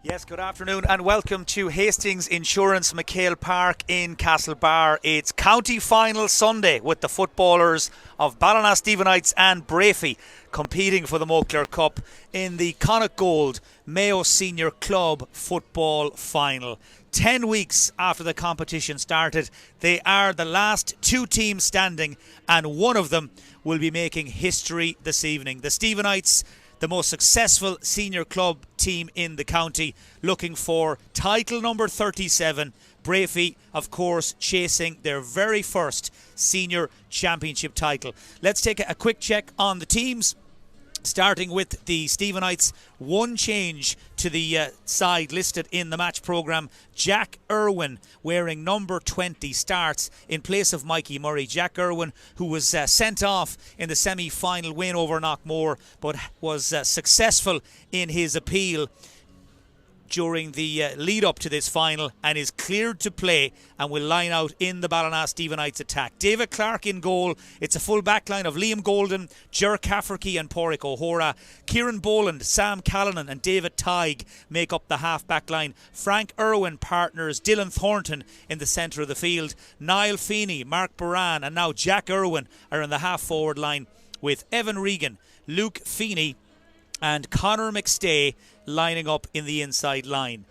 Yes, good afternoon and welcome to Hastings Insurance McHale Park in Castlebar. It's County Final Sunday with the footballers of Ballina, Stephenites and Breaffy competing for the Moncler Cup in the Connacht Gold Mayo Senior Club Football Final. 10 weeks after the competition started, they are the last two teams standing and one of them will be making history this evening. The Stephenites, the most successful senior club team in the county, looking for title number 37. Breaffy, of course, chasing their very first senior championship title. Let's take a quick check on the teams. Starting with the Stephenites, one change to the side listed in the match programme. Jack Irwin, wearing number 20, starts in place of Mikey Murray. Jack Irwin, who was sent off in the semi-final win over Knockmore, but was successful in his appeal during the lead up to this final and is cleared to play and will line out in the Ballina Stephenites attack. David Clark in goal. It's a full back line of Liam Golden, Ger Cafferkey and Porrick O'Hora. Kieran Boland, Sam Callanan and David Tighe make up the half back line. Frank Irwin partners Dylan Thornton in the centre of the field. Niall Feeney, Mark Baran and now Jack Irwin are in the half forward line with Evan Regan, Luke Feeney and Conor McStay lining up in the inside line.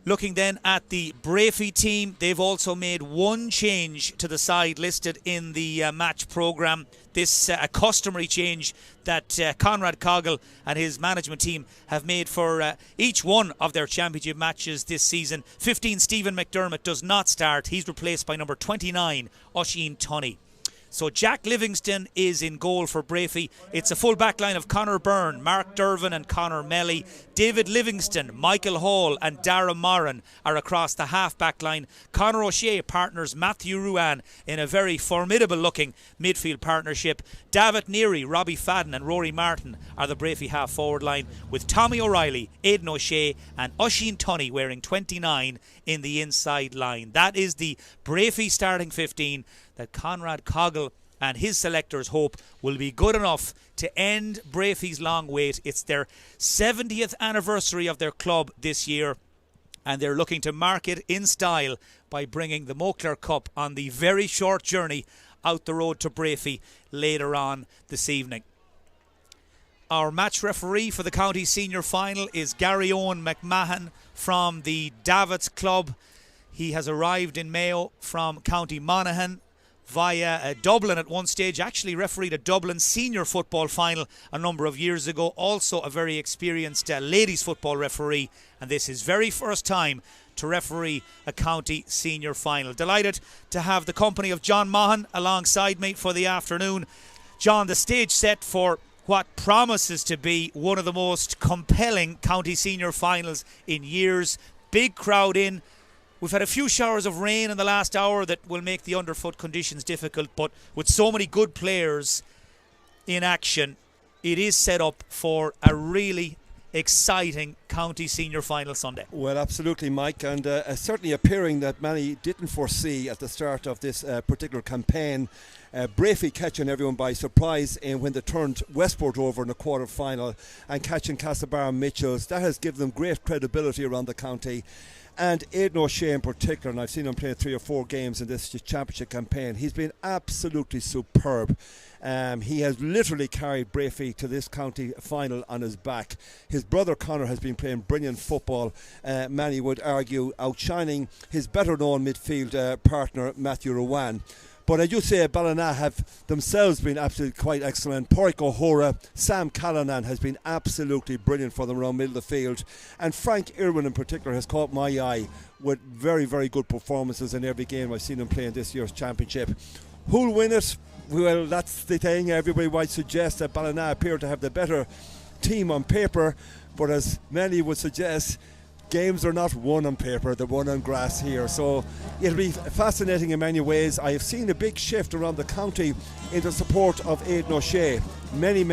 Looking then at the Breaffy team, they've also made one change to the side listed in the match programme. This a customary change that Conrad Coggle and his management team have made for each one of their championship matches this season. 15 Stephen McDermott does not start. He's replaced by number 29 Oisin Tunney. So Jack Livingston is in goal for Breaffy. It's a full back line of Conor Byrne, Mark Dervin and Conor Melly. David Livingston, Michael Hall and Dara Moran are across the half back line. Conor O'Shea partners Matthew Ruan in a very formidable looking midfield partnership. David Neary, Robbie Fadden and Rory Martin are the Breaffy half forward line, with Tommy O'Reilly, Aidan O'Shea and Oisin Tunney wearing 29 in the inside line. That is the Breaffy starting 15 that Conrad Coggle and his selectors hope will be good enough to end Breaffy's long wait. It's their 70th anniversary of their club this year, and they're looking to mark it in style by bringing the Moncler Cup on the very short journey out the road to Breaffy later on this evening. Our match referee for the county senior final is Gary Owen McMahon from the Davits Club. He has arrived in Mayo from County Monaghan via Dublin at one stage, actually refereed a Dublin senior football final a number of years ago, also a very experienced ladies football referee, and this is his very first time to referee a county senior final. Delighted to have the company of John Maughan alongside me for the afternoon. John, the stage set for what promises to be one of the most compelling county senior finals in years. Big crowd in. We've had a few showers of rain in the last hour that will make the underfoot conditions difficult, but with so many good players in action, it is set up for a really exciting county senior final Sunday. Well, absolutely, Mike, and certainly a pairing that many didn't foresee at the start of this particular campaign. Breaffy catching everyone by surprise when they turned Westport over in the quarter final and catching Castlebar and Mitchells. That has given them great credibility around the county. And Aidan O'Shea in particular, and I've seen him play 3 or 4 games in this championship campaign, he's been absolutely superb. He has literally carried Breaffy to this county final on his back. His brother Conor has been playing brilliant football, many would argue outshining his better known midfield partner Matthew Rowan. But as you say, Ballina have themselves been absolutely quite excellent. Porrick O'Hora, Sam Callanan has been absolutely brilliant for them around middle of the field. And Frank Irwin in particular has caught my eye with very, very good performances in every game I've seen him play in this year's championship. Who'll win it? Well, that's the thing. Everybody might suggest that Ballina appear to have the better team on paper. But as many would suggest, games are not won on paper, they're won on grass here. So it'll be fascinating in many ways. I have seen a big shift around the county in the support of Aidan O'Shea. Many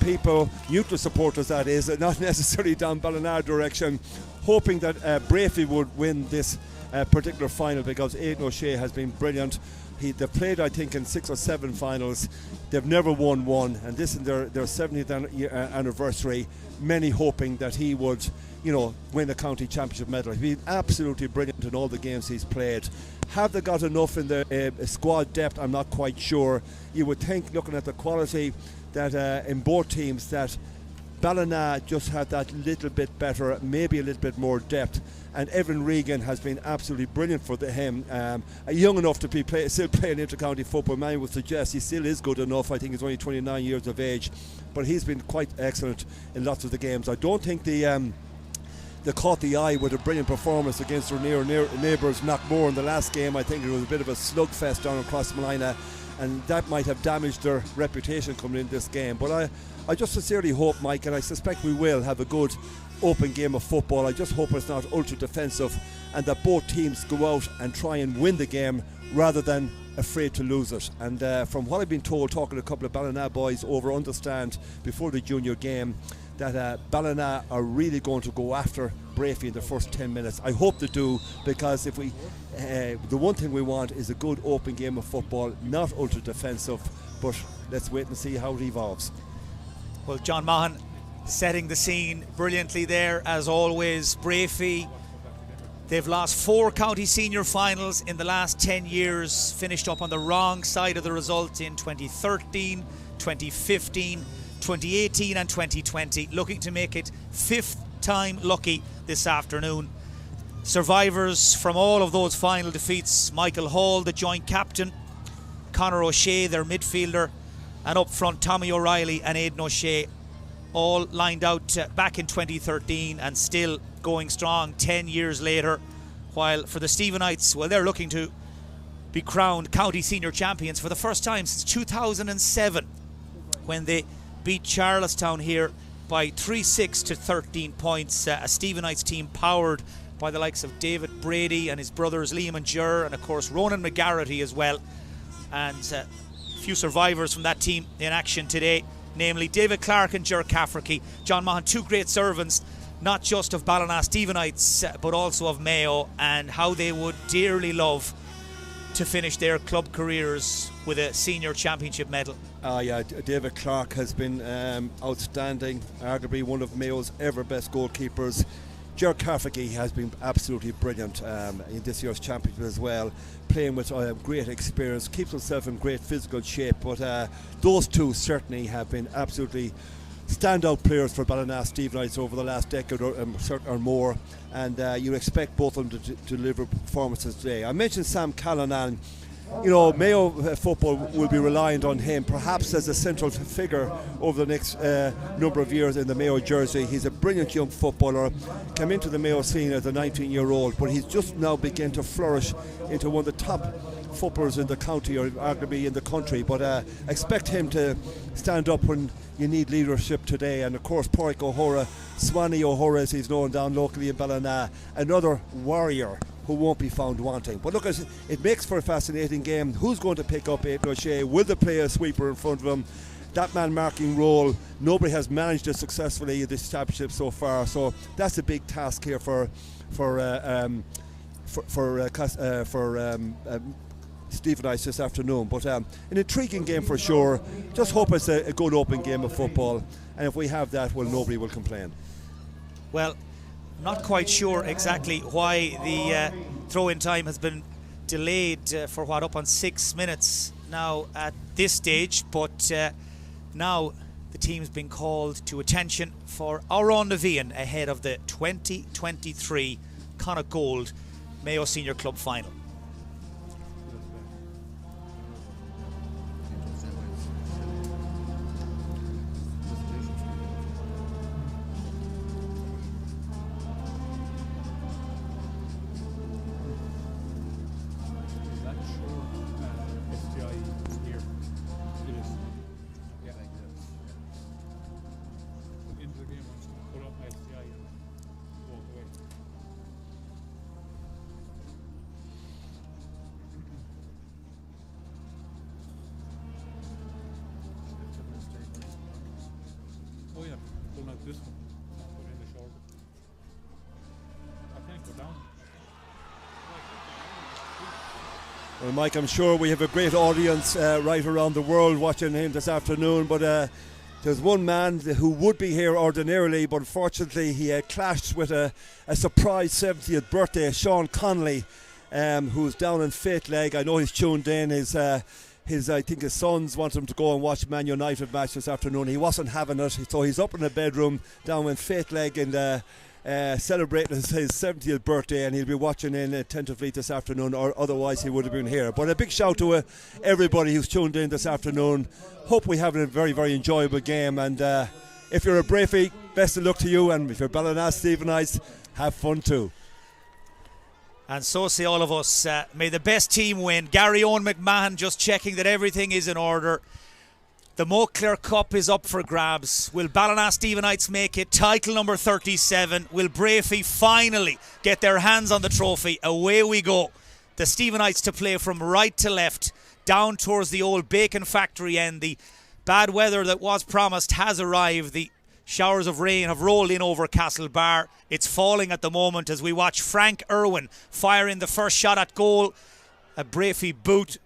people, neutral supporters that is, not necessarily down Ballina direction, hoping that Breaffy would win this particular final because Aidan O'Shea has been brilliant. They've played, I think, in 6 or 7 finals. They've never won one, and this is their 70th anniversary. Many hoping that he would, win the county championship medal. He's been absolutely brilliant in all the games he's played. Have they got enough in the squad depth? I'm not quite sure. You would think, looking at the quality that in both teams, that Ballina just had that little bit better, maybe a little bit more depth. And Evan Regan has been absolutely brilliant for him. Young enough to be still playing inter-county football. Man would suggest he still is good enough. I think he's only 29 years of age, but he's been quite excellent in lots of the games. I don't think they caught the eye with a brilliant performance against their neighbours Knockmore in the last game. I think it was a bit of a slugfest down across Ballina, and that might have damaged their reputation coming in this game. But I just sincerely hope, Mike, and I suspect we will have a good open game of football. I just hope it's not ultra defensive, and that both teams go out and try and win the game rather than afraid to lose it. And from what I've been told, talking to a couple of Ballina boys over understand before the junior game, that Ballina are really going to go after Breaffy in the first 10 minutes. I hope they do, because if the one thing we want is a good open game of football, not ultra defensive. But let's wait and see how it evolves. Well, John Mahan setting the scene brilliantly there, as always. Breaffy, they've lost 4 county senior finals in the last 10 years, finished up on the wrong side of the result in 2013, 2015, 2018 and 2020, looking to make it 5th time lucky this afternoon. Survivors from all of those final defeats: Michael Hall, the joint captain, Conor O'Shea, their midfielder, and up front Tommy O'Reilly and Aidan O'Shea, all lined out back in 2013 and still going strong 10 years later. While for the Stephenites, well, they're looking to be crowned county senior champions for the first time since 2007, when they beat Charlestown here by 3-6 to 13 points. A Stephenites team powered by the likes of David Brady and his brothers Liam and Ger, and of course Ronan McGarrity as well. And a few survivors from that team in action today, namely David Clark and Ger Cafferty. John Mahan, 2 great servants, not just of Ballina Stephenites but also of Mayo, and how they would dearly love to finish their club careers with a senior championship medal. Yeah, David Clark has been outstanding, arguably one of Mayo's ever best goalkeepers. Ger Cafferty has been absolutely brilliant in this year's championship as well, playing with great experience, keeps himself in great physical shape. But those two certainly have been absolutely standout players for Ballina Stephenites over the last decade or more, and you expect both of them to deliver performances today. I mentioned Sam Callanan. Mayo football will be reliant on him, perhaps as a central figure over the next number of years in the Mayo jersey. He's a brilliant young footballer, came into the Mayo scene as a 19-year-old, but he's just now begun to flourish into one of the top footballers in the county, or arguably in the country. But expect him to stand up when you need leadership today. And of course, Porrick O'Hora, Swanee O'Hora as he's known down locally in Ballina, another warrior who won't be found wanting. But look, it makes for a fascinating game. Who's going to pick up Aidan O'Shea? Will they play a sweeper in front of him? That man marking role, nobody has managed it successfully in this championship so far. So that's a big task here for Stephenites this afternoon. But an intriguing game for sure. Just hope it's a good open game of football, and if we have that, well, nobody will complain. Well, not quite sure exactly why the throw-in time has been delayed for up on 6 minutes now at this stage, but now the team's been called to attention for Auron Navian ahead of the 2023 Connacht Gold Mayo Senior Club Final. This one, put in the shoulder. I can't go down. Well, Mike, I'm sure we have a great audience right around the world watching him this afternoon, but there's one man who would be here ordinarily, but unfortunately he clashed with a surprise 70th birthday, Sean Connolly, who's down in Fate Leg. I know he's tuned in. I think his sons want him to go and watch Man United match this afternoon. He wasn't having it, so he's up in the bedroom down in Fate Leg and celebrating his 70th birthday, and he'll be watching in attentively this afternoon, or otherwise he would have been here. But a big shout to everybody who's tuned in this afternoon. Hope we have a very, very enjoyable game, and if you're a Breaffy, best of luck to you, and if you're Ballina Stephenites, have fun too. And so say all of us. May the best team win. Gary Owen McMahon just checking that everything is in order. The Moncler Cup is up for grabs. Will Ballina Stephenites make it? Title number 37. Will Breaffy finally get their hands on the trophy? Away we go. The Stephenites to play from right to left, down towards the old bacon factory end. The bad weather that was promised has arrived. The showers of rain have rolled in over Castlebar. It's falling at the moment as we watch Frank Irwin firing the first shot at goal. A Breaffy boot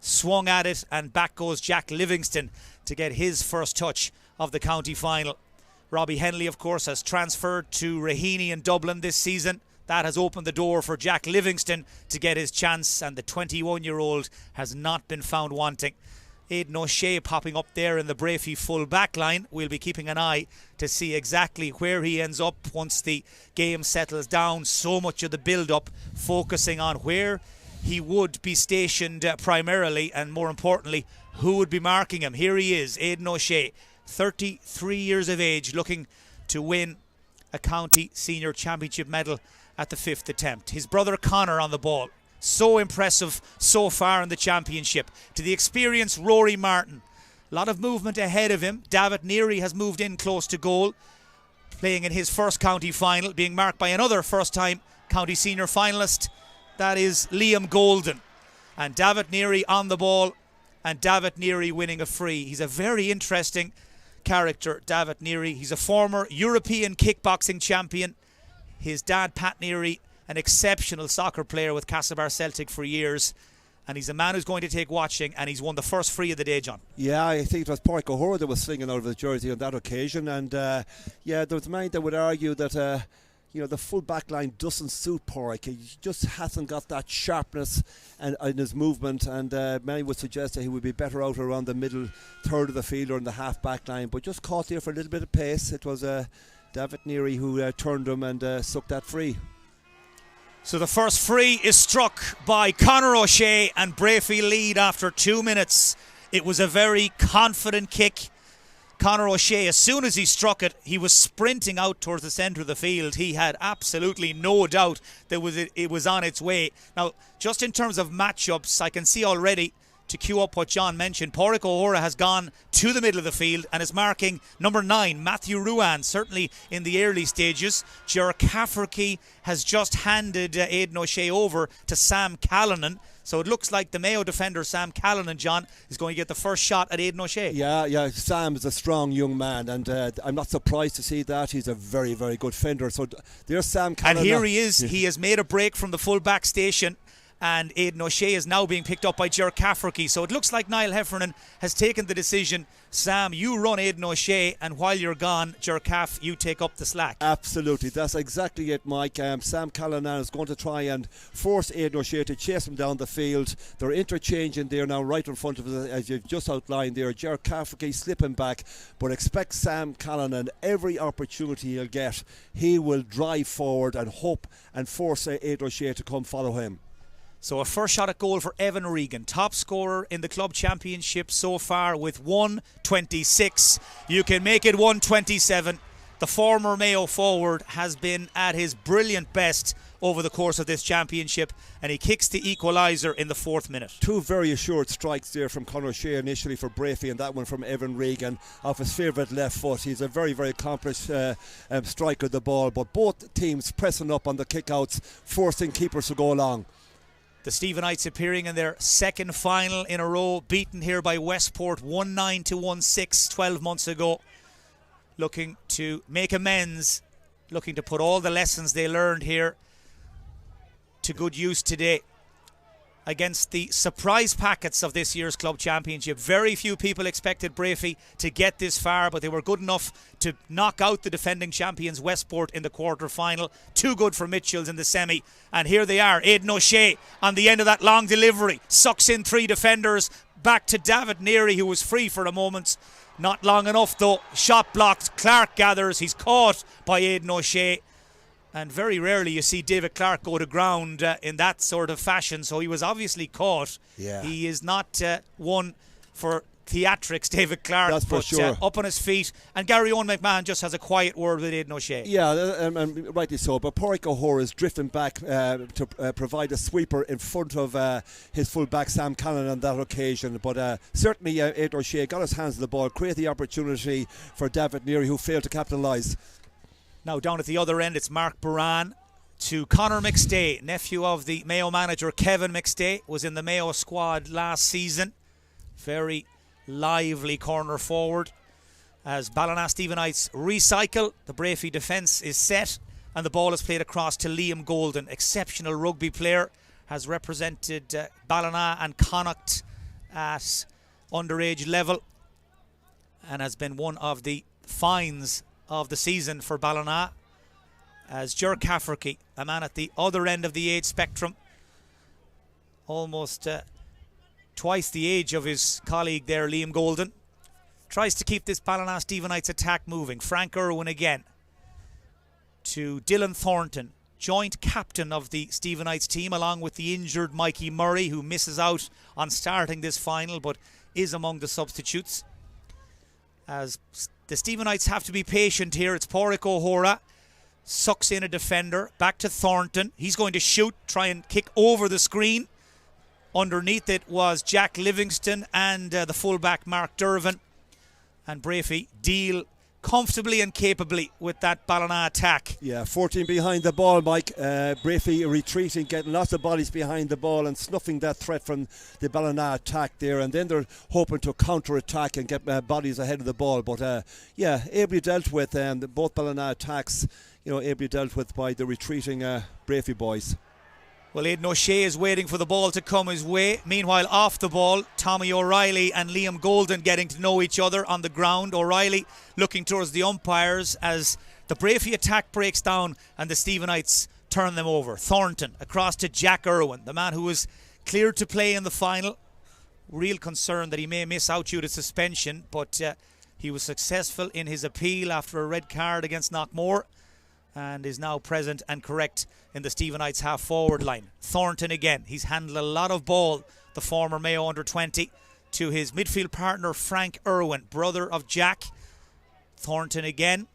swung at it, and back goes Jack Livingston to get his first touch of the county final. Robbie Henley, of course, has transferred to Raheny in Dublin this season. That has opened the door for Jack Livingston to get his chance, and the 21-year-old has not been found wanting. Aidan O'Shea popping up there in the Breaffy full back line. We'll be keeping an eye to see exactly where he ends up once the game settles down. So much of the build-up focusing on where he would be stationed primarily, and more importantly, who would be marking him. Here he is, Aidan O'Shea, 33 years of age, looking to win a county senior championship medal at the 5th attempt. His brother Connor on the ball. So impressive so far in the championship. To the experienced Rory Martin. A lot of movement ahead of him. David Neary has moved in close to goal, playing in his first county final, being marked by another first-time county senior finalist. That is Liam Golden. And David Neary on the ball, and David Neary winning a free. He's a very interesting character, David Neary. He's a former European kickboxing champion. His dad, Pat Neary, an exceptional soccer player with Castlebar Celtic for years. And he's a man who's going to take watching, and he's won the first free of the day, John. Yeah, I think it was Pádraig O'Hora that was slinging out of his jersey on that occasion. And there was many that would argue that the full back line doesn't suit Pádraig. He just hasn't got that sharpness in his movement, and many would suggest that he would be better out around the middle third of the field or in the half back line, but just caught there for a little bit of pace. It was David Neary who turned him and sucked that free. So the first free is struck by Conor O'Shea, and Breaffy lead after 2 minutes. It was a very confident kick. Conor O'Shea, as soon as he struck it, he was sprinting out towards the centre of the field. He had absolutely no doubt that it was on its way. Now, just in terms of matchups, I can see already, to cue up what John mentioned, Pádraig O'Hora has gone to the middle of the field and is marking number 9, Matthew Ruan, certainly in the early stages. Ger Cafferty has just handed Aidan O'Shea over to Sam Callanan. So it looks like the Mayo defender, Sam Callanan, John, is going to get the first shot at Aidan O'Shea. Yeah, Sam is a strong young man, and I'm not surprised to see that. He's a very, very good fender. So there's Sam Callanan. And here he is. He has made a break from the full-back station, and Aidan O'Shea is now being picked up by Ger Cafferty. So it looks like Niall Heffernan has taken the decision. Sam, you run Aidan O'Shea, and while you're gone, Ger Caff, you take up the slack. Absolutely, that's exactly it, Mike. Sam Callanan is going to try and force Aidan O'Shea to chase him down the field. They're interchanging there now right in front of us, as you've just outlined there. Ger Cafferty slipping back, but expect Sam Callanan, every opportunity he'll get, he will drive forward and hope and force Aidan O'Shea to come follow him. So a first shot at goal for Evan Regan, top scorer in the club championship so far with 126. You can make it 127. The former Mayo forward has been at his brilliant best over the course of this championship, and he kicks the equaliser in the 4th minute. Two very assured strikes there from Conor O'Shea initially for Breaffy, and that one from Evan Regan off his favourite left foot. He's a very, very accomplished striker of the ball, but both teams pressing up on the kickouts, forcing keepers to go along. The Stephenites appearing in their second final in a row, beaten here by Westport 1-9 to 1-6 12 months ago. Looking to make amends, looking to put all the lessons they learned here to good use today. against the surprise packets of this year's club championship. Very few people expected Breaffy to get this far, but they were good enough to knock out the defending champions Westport in the quarter-final. Too good for Mitchells in the semi. And here they are, Aidan O'Shea on the end of that long delivery. Sucks in 3 defenders. Back to David Neary, who was free for a moment. Not long enough though. Shot blocked. Clark gathers. He's caught by Aidan O'Shea. And very rarely you see David Clark go to ground in that sort of fashion. So he was obviously caught. Yeah. He is not one for theatrics, David Clark. That's for sure. Up on his feet. And Gary Owen McMahon just has a quiet word with Aidan O'Shea. Yeah, and rightly so. But Pádraig O'Hora is drifting back to provide a sweeper in front of his full-back Sam Cannon on that occasion. But certainly Aidan O'Shea got his hands on the ball, created the opportunity for David Neary, who failed to capitalise. Now down at the other end, it's Mark Buran to Conor McStay, nephew of the Mayo manager Kevin McStay, was in the Mayo squad last season. Very lively corner forward. As Ballina Stephenites recycle, the Breaffy defence is set and the ball is played across to Liam Golden. Exceptional rugby player, has represented Ballina and Connacht at underage level and has been one of the finds of the season for Ballina. As Ger Cafferty, a man at the other end of the age spectrum, almost twice the age of his colleague there, Liam Golden, tries to keep this Ballina Stephenites attack moving. Frank Irwin again to Dylan Thornton, joint captain of the Stephenites team, along with the injured Mikey Murray, who misses out on starting this final but is among the substitutes. As the Stephenites have to be patient here. It's Pádraig O'Hora, sucks in a defender, back to Thornton. He's going to shoot, try and kick over the screen. Underneath it was Jack Livingston and the fullback Mark Dervin. And Breaffy deal comfortably and capably with that Ballina attack. Yeah, 14 behind the ball, Mike. Breaffy retreating, getting lots of bodies behind the ball and snuffing that threat from the Ballina attack there. And then they're hoping to counter-attack and get bodies ahead of the ball. But yeah, ably dealt with. Both Ballina attacks, ably dealt with by the retreating Breaffy boys. Well, Aidan O'Shea is waiting for the ball to come his way. Meanwhile, off the ball, Tommy O'Reilly and Liam Golden getting to know each other on the ground. O'Reilly looking towards the umpires as the Breaffy attack breaks down and the Stephenites turn them over. Thornton across to Jack Irwin, the man who was cleared to play in the final. Real concern that he may miss out due to suspension, but he was successful in his appeal after a red card against Knockmore, and is now present and correct in the Stephenites half-forward line. Thornton again. He's handled a lot of ball, the former Mayo under-20, to his midfield partner Frank Irwin, brother of Jack. Thornton again.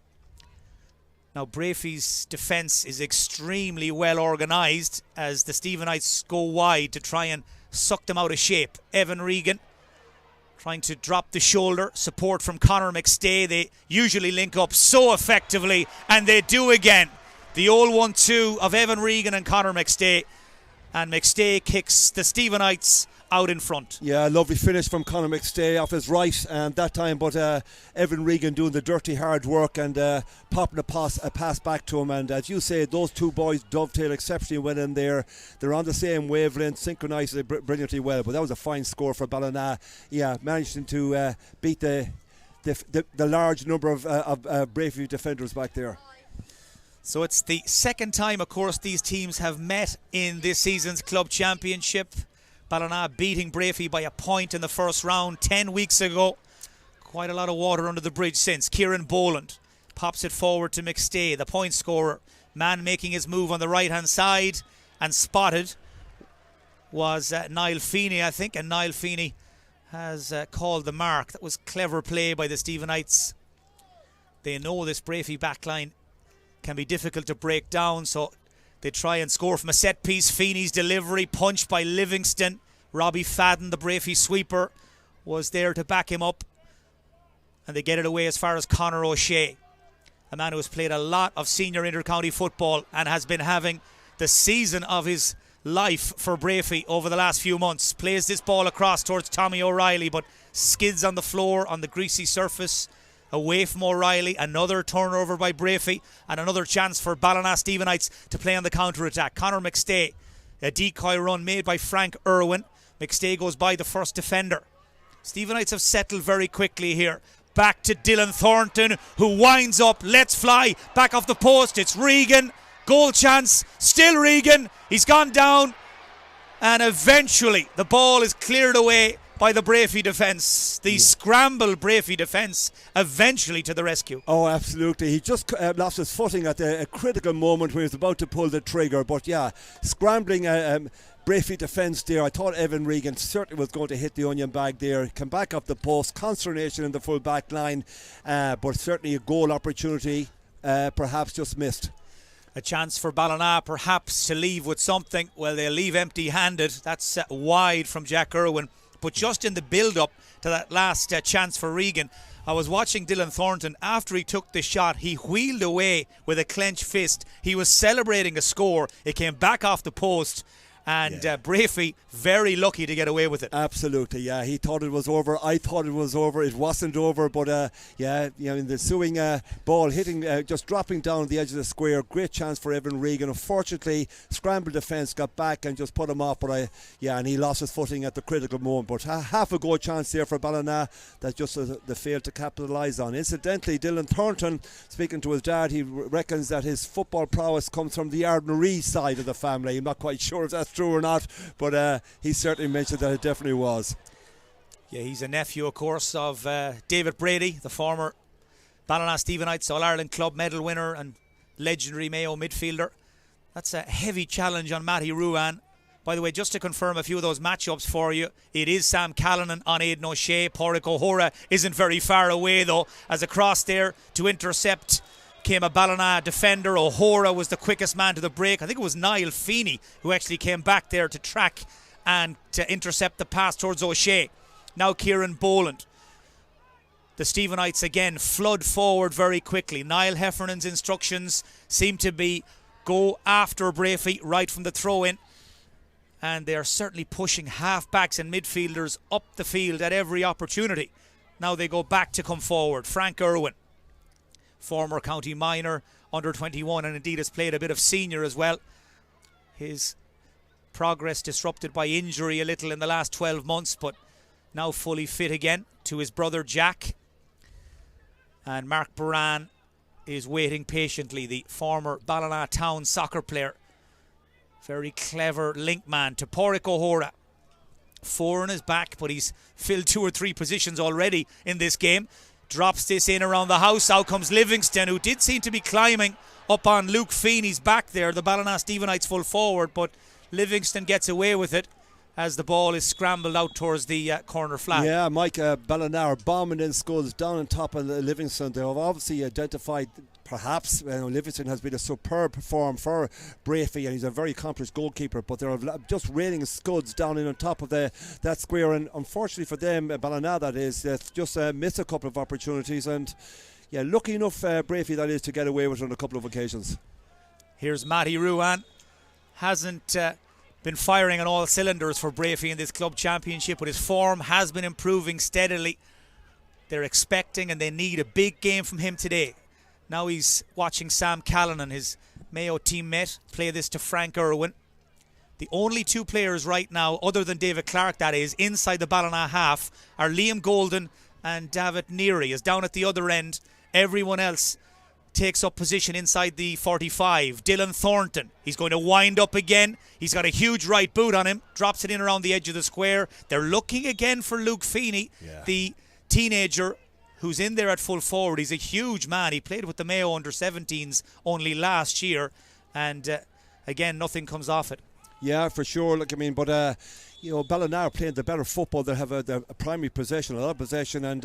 Now Breaffy's defence is extremely well organised as the Stephenites go wide to try and suck them out of shape. Evan Regan trying to drop the shoulder. Support from Conor McStay. They usually link up so effectively, and they do again. The old 1-2 of Evan Regan and Conor McStay. And McStay kicks the Stephenites out in front. Yeah, lovely finish from Conor McStay off his right and that time, but Evan Regan doing the dirty hard work and popping a pass back to him. And as you say, those two boys dovetail exceptionally well in there. They're on the same wavelength, synchronised brilliantly well. But that was a fine score for Ballina. Yeah, managing to beat the large number of Breaffy defenders back there. So it's the second time, of course, these teams have met in this season's club championship. Ballina beating Breaffy by a point in the first round 10 weeks ago. Quite a lot of water under the bridge since. Kieran Boland pops it forward to McStay, the point scorer. Man making his move on the right-hand side, and spotted was Niall Feeney, I think. And Niall Feeney has called the mark. That was clever play by the Stephenites. They know this Breaffy backline can be difficult to break down, so they try and score from a set piece. Feeney's delivery, punched by Livingston. Robbie Fadden, the Breaffy sweeper, was there to back him up, and they get it away as far as Conor O'Shea, a man who has played a lot of senior inter-county football and has been having the season of his life for Breaffy over the last few months. Plays this ball across towards Tommy O'Reilly, but skids on the floor on the greasy surface away from O'Reilly. Another turnover by Breaffy and another chance for Ballina Stephenites to play on the counter-attack. Conor McStay A decoy run made by Frank Irwin. McStay goes by the first defender. Stephenites have settled very quickly here. Back to Dylan Thornton, who winds up, lets fly, back off the post. It's Regan, goal chance, still Regan. He's gone down, and eventually the ball is cleared away by the Breaffy defence. The scrambled Breaffy defence eventually to the rescue. Oh, absolutely. He just lost his footing at a critical moment when he was about to pull the trigger. But yeah, scrambling Breaffy defence there. I thought Evan Regan certainly was going to hit the onion bag there. Come back off the post. Consternation in the full back line. But certainly a goal opportunity perhaps just missed. A chance for Ballina perhaps to leave with something. Well, they'll leave empty-handed. That's wide from Jack Irwin. But just in the build-up to that last chance for Regan, I was watching Dylan Thornton. After he took the shot, he wheeled away with a clenched fist. He was celebrating a score. It came back off the post. And Breaffy, very lucky to get away with it. Absolutely, yeah. He thought it was over. I thought it was over. It wasn't over. But, in the ensuing ball hitting, just dropping down the edge of the square. Great chance for Evan Regan. Unfortunately, scrambled defence, got back and just put him off. But, and he lost his footing at the critical moment. But half a goal chance there for Ballina that just they failed to capitalise on. Incidentally, Dylan Thornton, speaking to his dad, he reckons that his football prowess comes from the Ardnaree side of the family. I'm not quite sure if that's true or not, but he certainly mentioned that it definitely was. Yeah, he's a nephew, of course, of David Brady, the former Ballina Stephenites All-Ireland Club medal winner and legendary Mayo midfielder. That's a heavy challenge on Matty Ruan. By the way, just to confirm a few of those matchups for you, it is Sam Callanan on Aidan O'Shea. Pádraig O'Hora isn't very far away, though, as across there to intercept came a Ballina defender. O'Hora was the quickest man to the break. I think it was Niall Feeney who actually came back there to track and to intercept the pass towards O'Shea. Now Kieran Boland. The Stephenites again flood forward very quickly. Niall Heffernan's instructions seem to be go after Breaffy right from the throw-in. And they are certainly pushing half-backs and midfielders up the field at every opportunity. Now they go back to come forward. Frank Irwin, former county minor, under 21, and indeed has played a bit of senior as well. His progress disrupted by injury a little in the last 12 months, but now fully fit again, to his brother Jack. And Mark Baran is waiting patiently, the former Ballina Town soccer player. Very clever link man to Pádraig O'Hora. 4 on his back, but he's filled 2 or 3 positions already in this game. Drops this in around the house. Out comes Livingston, who did seem to be climbing up on Luke Feeney's back there. The Ballina Stephenites full forward, but Livingston gets away with it as the ball is scrambled out towards the corner flag. Yeah, Mike, Ballina are bombing in skulls down on top of Livingston. They have obviously identified perhaps Livingston has been a superb perform for Breaffy, and he's a very accomplished goalkeeper, but they're just raining scuds down in on top of that square, and unfortunately for them, Ballina that is, just missed a couple of opportunities, and lucky enough Breaffy that is to get away with it on a couple of occasions. Here's Matty Ruan. Hasn't been firing on all cylinders for Breaffy in this club championship, but his form has been improving steadily. They're expecting and they need a big game from him today. Now he's watching Sam Callanan, his Mayo teammate, play this to Frank Irwin. The only 2 players right now, other than David Clark that is, inside the Ballina half are Liam Golden and David Neary. Is down at the other end. Everyone else takes up position inside the 45. Dylan Thornton, he's going to wind up again. He's got a huge right boot on him. Drops it in around the edge of the square. They're looking again for Luke Feeney, the teenager who's in there at full forward. He's a huge man. He played with the Mayo under-17s only last year, and again, nothing comes off it. Yeah, for sure. Look, I mean, but Ballina are playing the better football. They have a primary possession, a lot of possession, and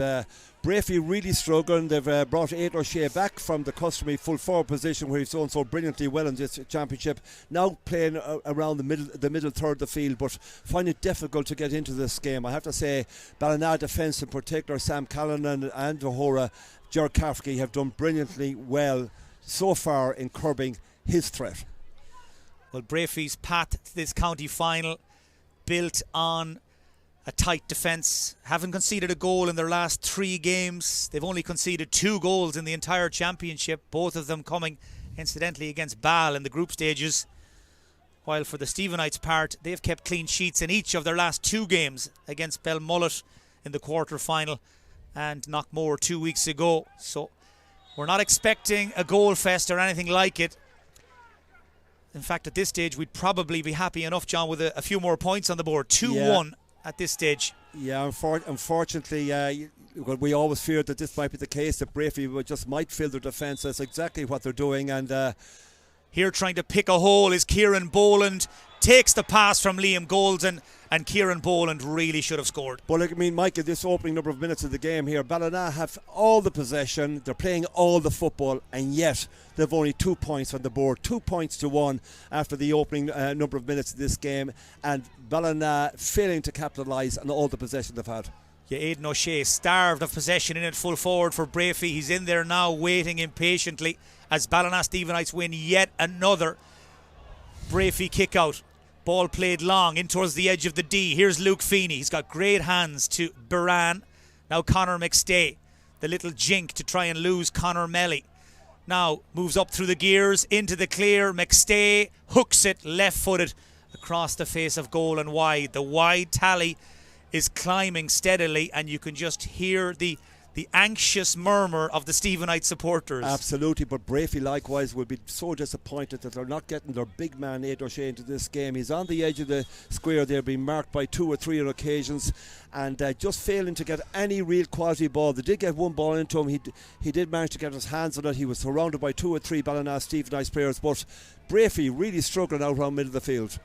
Breaffy really struggling. They've brought Aidan O'Shea back from the customary full forward position where he's done so brilliantly well in this championship. Now playing around the middle third of the field, but find it difficult to get into this game. I have to say, Ballina defence in particular, Sam Callanan and O'Hora, Ger Cafferty have done brilliantly well so far in curbing his threat. Well, Breaffy's path to this county final built on a tight defence. Haven't conceded a goal in their last 3 games. They've only conceded 2 goals in the entire championship, both of them coming, incidentally, against Ball in the group stages. while for the Stephenites' part, they've kept clean sheets in each of their last 2 games against Belmullet in the quarter-final and Knockmore 2 weeks ago. So we're not expecting a goal fest or anything like it. In fact, at this stage, we'd probably be happy enough, John, with a few more points on the board. 2-1 at this stage. Yeah, unfortunately, we always feared that this might be the case, that Breaffy just might fill their defence. That's exactly what they're doing. And here trying to pick a hole is Kieran Boland. Takes the pass from Liam Golden, and Kieran Boland really should have scored. But I mean, Mike, at this opening number of minutes of the game here, Ballina have all the possession, they're playing all the football, and yet they've only 2 points on the board, 2 points to 1 after the opening number of minutes of this game, and Ballina failing to capitalise on all the possession they've had. Yeah, Aidan O'Shea starved of possession in at full forward for Breaffy. He's in there now waiting impatiently as Ballina Stephenites win yet another Breaffy kick out. Ball played long in towards the edge of the D. Here's Luke Feeney. He's got great hands to Buran. Now Conor McStay. The little jink to try and lose Conor Melly. Now moves up through the gears into the clear. McStay hooks it left-footed across the face of goal and wide. The wide tally is climbing steadily, and you can just hear the anxious murmur of the Stephenites supporters. Absolutely, but Breaffy likewise will be so disappointed that they're not getting their big man Aidan O'Shea into this game. He's on the edge of the square there, being marked by 2 or 3 occasions, and just failing to get any real quality ball. They did get one ball into him. He did manage to get his hands on it. He was surrounded by 2 or 3 Ballina Stephenites players, but Breaffy really struggling out around middle of the field.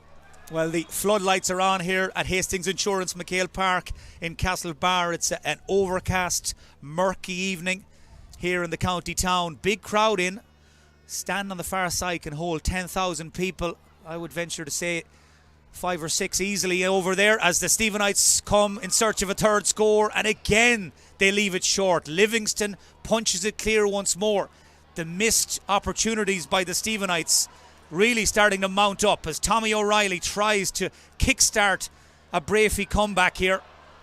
Well, the floodlights are on here at Hastings Insurance McHale Park in Castlebar. It's an overcast, murky evening here in the county town. Big crowd in. Stand on the far side can hold 10,000 people. I would venture to say 5 or 6 easily over there as the Stephenites come in search of a third score, and again they leave it short. Livingston punches it clear once more. The missed opportunities by the Stephenites really starting to mount up as Tommy O'Reilly tries to kickstart a Breaffy comeback here.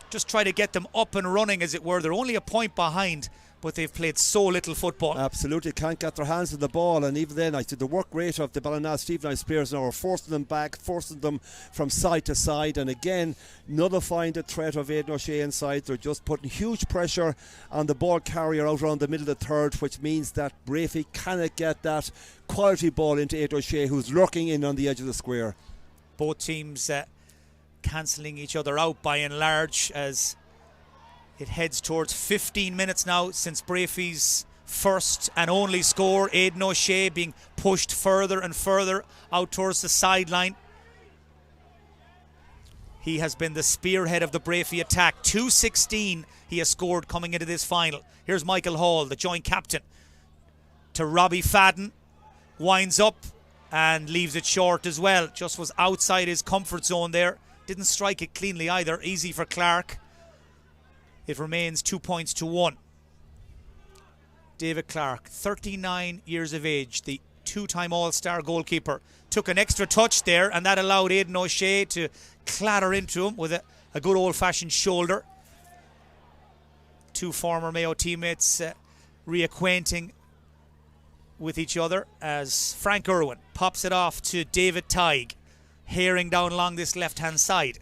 Just try to get them up and running, as it were. They're only a point behind, but they've played so little football. Absolutely, can't get their hands on the ball, and even then I said the work rate of the Ballina Stephenites players now are forcing them back, forcing them from side to side, and again nullifying the threat of Aidan O'Shea inside. They're just putting huge pressure on the ball carrier out around the middle of the third, which means that Breaffy cannot get that quality ball into Aidan O'Shea, who's lurking in on the edge of the square. Both teams cancelling each other out by and large as it heads towards 15 minutes now since Breaffy's first and only score. Aidan O'Shea being pushed further and further out towards the sideline. He has been the spearhead of the Breaffy attack. 2:16 he has scored coming into this final. Here's Michael Hall, the joint captain, to Robbie Fadden. Winds up and leaves it short as well. Just was outside his comfort zone there. Didn't strike it cleanly either. Easy for Clark. It remains 2 points to 1. David Clark, 39 years of age, the 2-time All-Star goalkeeper, took an extra touch there, and that allowed Aidan O'Shea to clatter into him with a good old-fashioned shoulder. 2 former Mayo teammates reacquainting with each other as Frank Irwin pops it off to David Tighe, herring down along this left-hand side.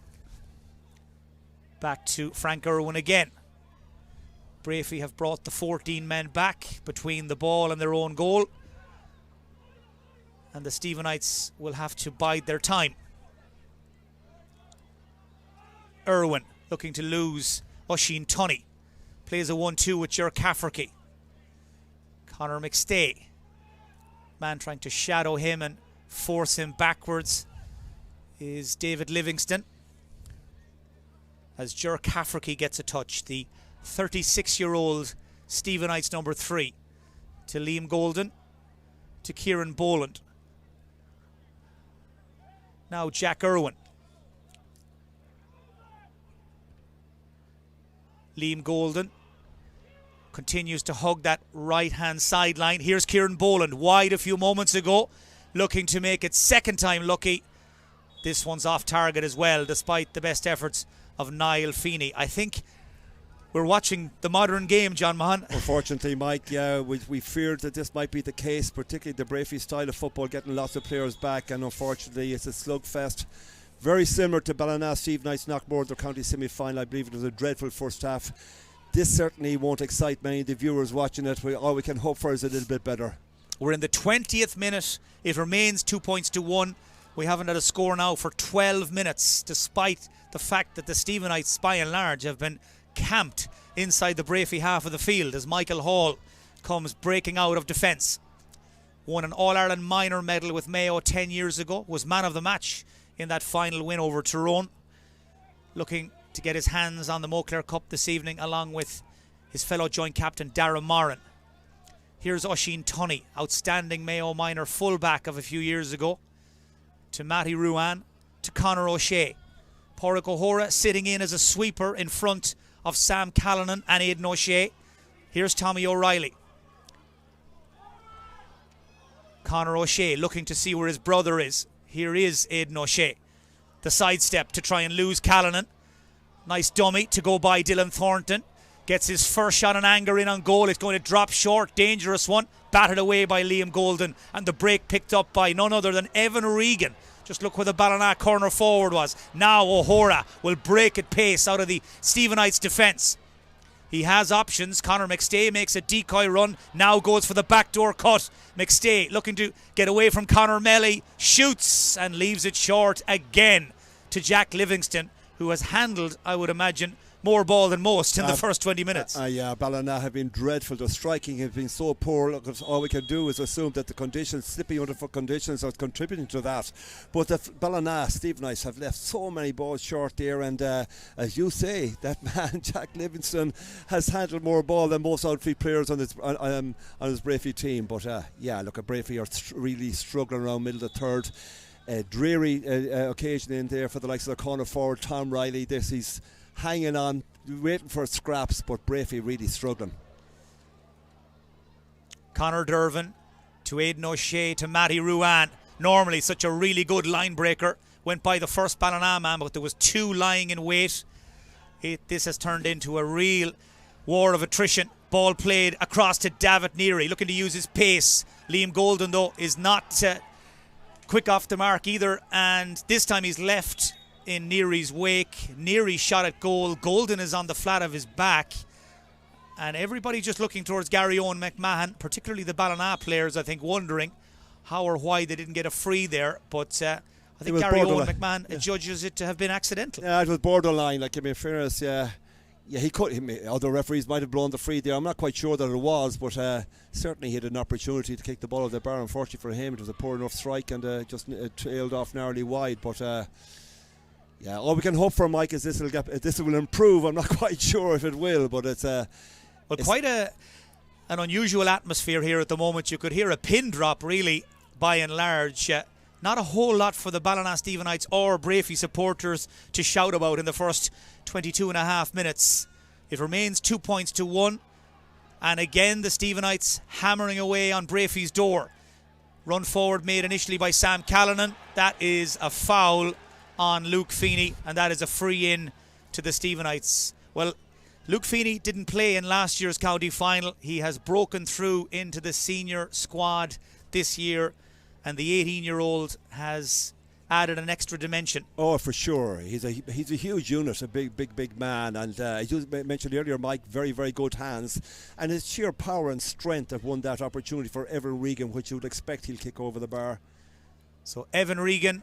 Back to Frank Irwin again. Breaffy have brought the 14 men back between the ball and their own goal, and the Stephenites will have to bide their time. Irwin looking to lose Oisin Tunney. Plays a 1-2 with Ger Cafferty. Conor McStay, man trying to shadow him and force him backwards, is David Livingston. As Ger Cafferty gets a touch, the 36-year-old Stephenites number 3, to Liam Golden, to Kieran Boland. Now Jack Irwin. Liam Golden continues to hug that right-hand sideline. Here's Kieran Boland, wide a few moments ago, looking to make it second time lucky. This one's off target as well, despite the best efforts of Niall Feeney. I think we're watching the modern game, John Mahan. Unfortunately, Mike, yeah, we feared that this might be the case, particularly the Breaffy style of football, getting lots of players back, and unfortunately it's a slugfest. Very similar to Ballina Stephenites Knockmore, their county semi-final. I believe it was a dreadful first half. This certainly won't excite many of the viewers watching it. All we can hope for is a little bit better. We're in the 20th minute. It remains 2 points to 1. We haven't had a score now for 12 minutes, despite the fact that the Stephenites, by and large, have been camped inside the Breaffy half of the field as Michael Hall comes breaking out of defence. Won an All-Ireland minor medal with Mayo 10 years ago, was man of the match in that final win over Tyrone. Looking to get his hands on the Moclair Cup this evening, along with his fellow joint captain Darragh Moran. Here's Oisín Tunney, outstanding Mayo minor fullback of a few years ago, to Matty Ruan, to Conor O'Shea. Pádraig O'Hora sitting in as a sweeper in front of Sam Callanan and Aidan O'Shea. Here's Tommy O'Reilly. Conor O'Shea looking to see where his brother is. Here is Aidan O'Shea. The sidestep to try and lose Callanan. Nice dummy to go by Dylan Thornton. Gets his first shot on anger in on goal. It's going to drop short. Dangerous one. Batted away by Liam Golden. And the break picked up by none other than Evan Regan. Just look where the Ballina corner forward was. Now O'Hora will break at pace out of the Stephenites defence. He has options. Conor McStay makes a decoy run. Now goes for the backdoor cut. McStay looking to get away from Conor Melly. Shoots and leaves it short again to Jack Livingston, who has handled, I would imagine, more ball than most in the first 20 minutes. Yeah, Ballina have been dreadful. The striking has been so poor. Look, all we can do is assume that the conditions, slippy underfoot conditions, are contributing to that. But the Ballina Stephenites have left so many balls short there, and as you say, that man Jack Livingston has handled more ball than most outfield players on his Breaffy team. But yeah, look, Breaffy are really struggling around middle of the third. Dreary occasion in there for the likes of the corner forward Tom Riley. He's hanging on, waiting for scraps, but Breaffy really struggling. Conor Dervin to Aidan O'Shea to Matty Ruan. Normally such a really good line breaker. Went by the first Ballina man, but there was two lying in wait. This has turned into a real war of attrition. Ball played across to David Neary, looking to use his pace. Liam Golden, though, is not quick off the mark either, and this time he's left in Neary's wake. Neary shot at goal. Golden is on the flat of his back, and everybody just looking towards Gary Owen McMahon, particularly the Ballina players, I think, wondering how or why they didn't get a free there. But I think Gary Owen McMahon judges it to have been accidental. Yeah, it was borderline. Like, in fairness, yeah, he could. Other referees might have blown the free there. I'm not quite sure that it was, but certainly he had an opportunity to kick the ball out of the bar. Unfortunately for him, it was a poor enough strike and just trailed off narrowly wide. But yeah, all we can hope for, Mike, is this will improve. I'm not quite sure if it will, but it's quite an unusual atmosphere here at the moment. You could hear a pin drop, really, by and large. Not a whole lot for the Ballina Stephenites or Breaffy supporters to shout about in the first 22 and a half minutes. It remains 2 points to 1, and again the Stephenites hammering away on Breaffy's door. Run forward made initially by Sam Callanan. That is a foul on Luke Feeney, and that is a free in to the Stephenites. Well, Luke Feeney didn't play in last year's county final. He has broken through into the senior squad this year, and the 18-year-old has added an extra dimension. Oh, for sure. He's a huge unit, a big man, and as you mentioned earlier, Mike, very, very good hands, and his sheer power and strength have won that opportunity for Evan Regan, which you would expect he'll kick over the bar. So Evan Regan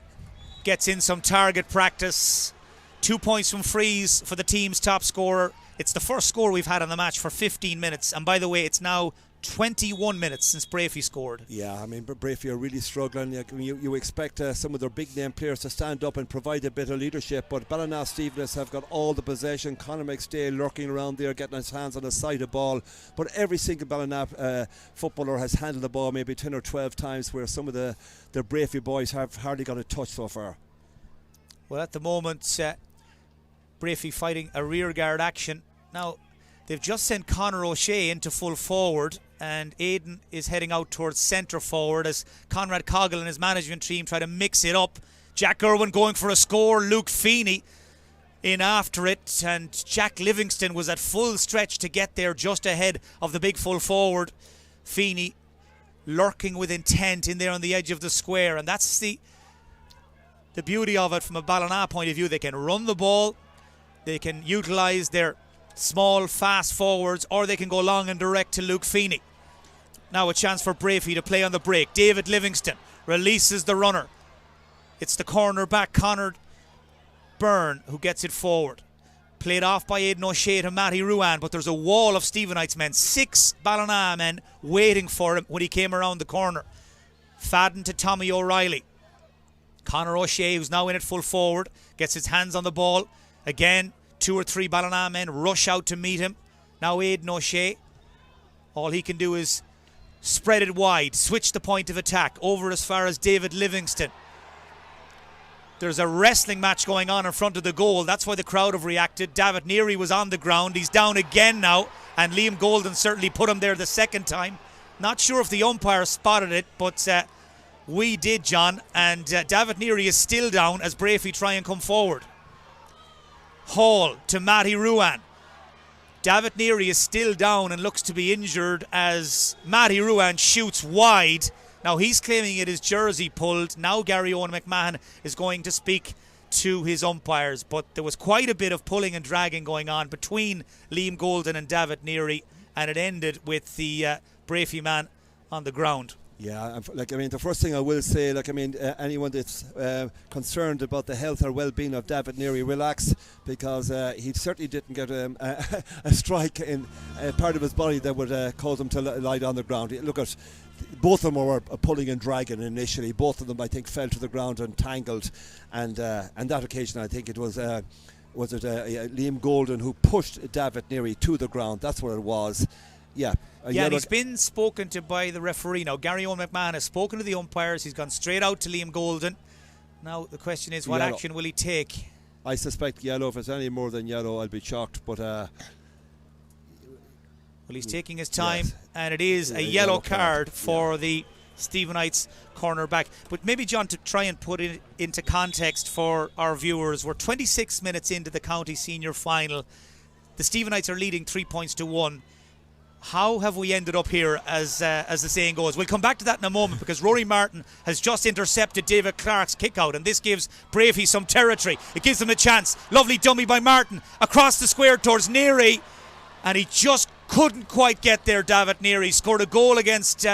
gets in some target practice. 2 points from frees for the team's top scorer. It's the first score we've had on the match for 15 minutes, and by the way, it's now 21 minutes since Breaffy scored. Yeah, I mean, Breaffy are really struggling. You expect some of their big name players to stand up and provide a bit of leadership, but Ballina Stephenites have got all the possession. Conor McStay lurking around there, getting his hands on the side of ball, but every single Ballina footballer has handled the ball maybe 10 or 12 times, where some of the Breaffy boys have hardly got a touch so far. Well, at the moment, Breaffy fighting a rearguard action. Now, they've just sent Conor O'Shea into full forward, and Aidan is heading out towards centre forward as Conrad Coggle and his management team try to mix it up. Jack Irwin going for a score. Luke Feeney in after it, and Jack Livingston was at full stretch to get there just ahead of the big full forward Feeney, lurking with intent in there on the edge of the square. And that's the beauty of it from a Ballina point of view. They can run the ball, they can utilise their small fast forwards, or they can go long and direct to Luke Feeney. Now a chance for Breaffy to play on the break. David Livingston releases the runner. It's the corner back Conor Byrne who gets it forward. Played off by Aidan O'Shea to Matty Ruan, but there's a wall of Stephenites men, 6 Ballina men waiting for him when he came around the corner. Fadden to Tommy O'Reilly. Conor O'Shea, who's now in at full forward, gets his hands on the ball. Again, 2 or 3 Ballina men rush out to meet him. Now Aidan O'Shea, all he can do is spread it wide, switch the point of attack over as far as David Livingston. There's a wrestling match going on in front of the goal. That's why the crowd have reacted. David Neary was on the ground. He's down again now, and Liam Golden certainly put him there the second time. Not sure if the umpire spotted it, but we did, John. And David Neary is still down as Breaffy try and come forward. Hall to Matty Ruan. David Neary is still down and looks to be injured as Matty Ruan shoots wide. Now he's claiming it is jersey pulled. Now Gary Owen McMahon is going to speak to his umpires. But there was quite a bit of pulling and dragging going on between Liam Golden and David Neary, and it ended with the Breaffy man on the ground. Yeah, the first thing I will say, anyone that's concerned about the health or well-being of David Neary, relax, because he certainly didn't get a strike in part of his body that would cause him to lie on the ground. Look at both of them were pulling and dragging initially. Both of them, I think, fell to the ground and tangled, and that occasion, I think it was Liam Golden who pushed David Neary to the ground. That's what it was. Yeah. And he's been spoken to by the referee. Now Gary Owen McMahon has spoken to the umpires. He's gone straight out to Liam Golden. Now the question is, what action will he take? I suspect yellow. If it's any more than yellow, I'll be shocked. But well, he's taking his time, yes. And it is a yellow card for the Stephenites cornerback. But maybe, John, to try and put it into context for our viewers, we're 26 minutes into the county senior final. The Stephenites are leading 3-1. How have we ended up here, as the saying goes? We'll come back to that in a moment, because Rory Martin has just intercepted David Clark's kick out, and this gives Breaffy some territory. It gives him a chance. Lovely dummy by Martin across the square towards Neary, and he just couldn't quite get there. David Neary scored a goal against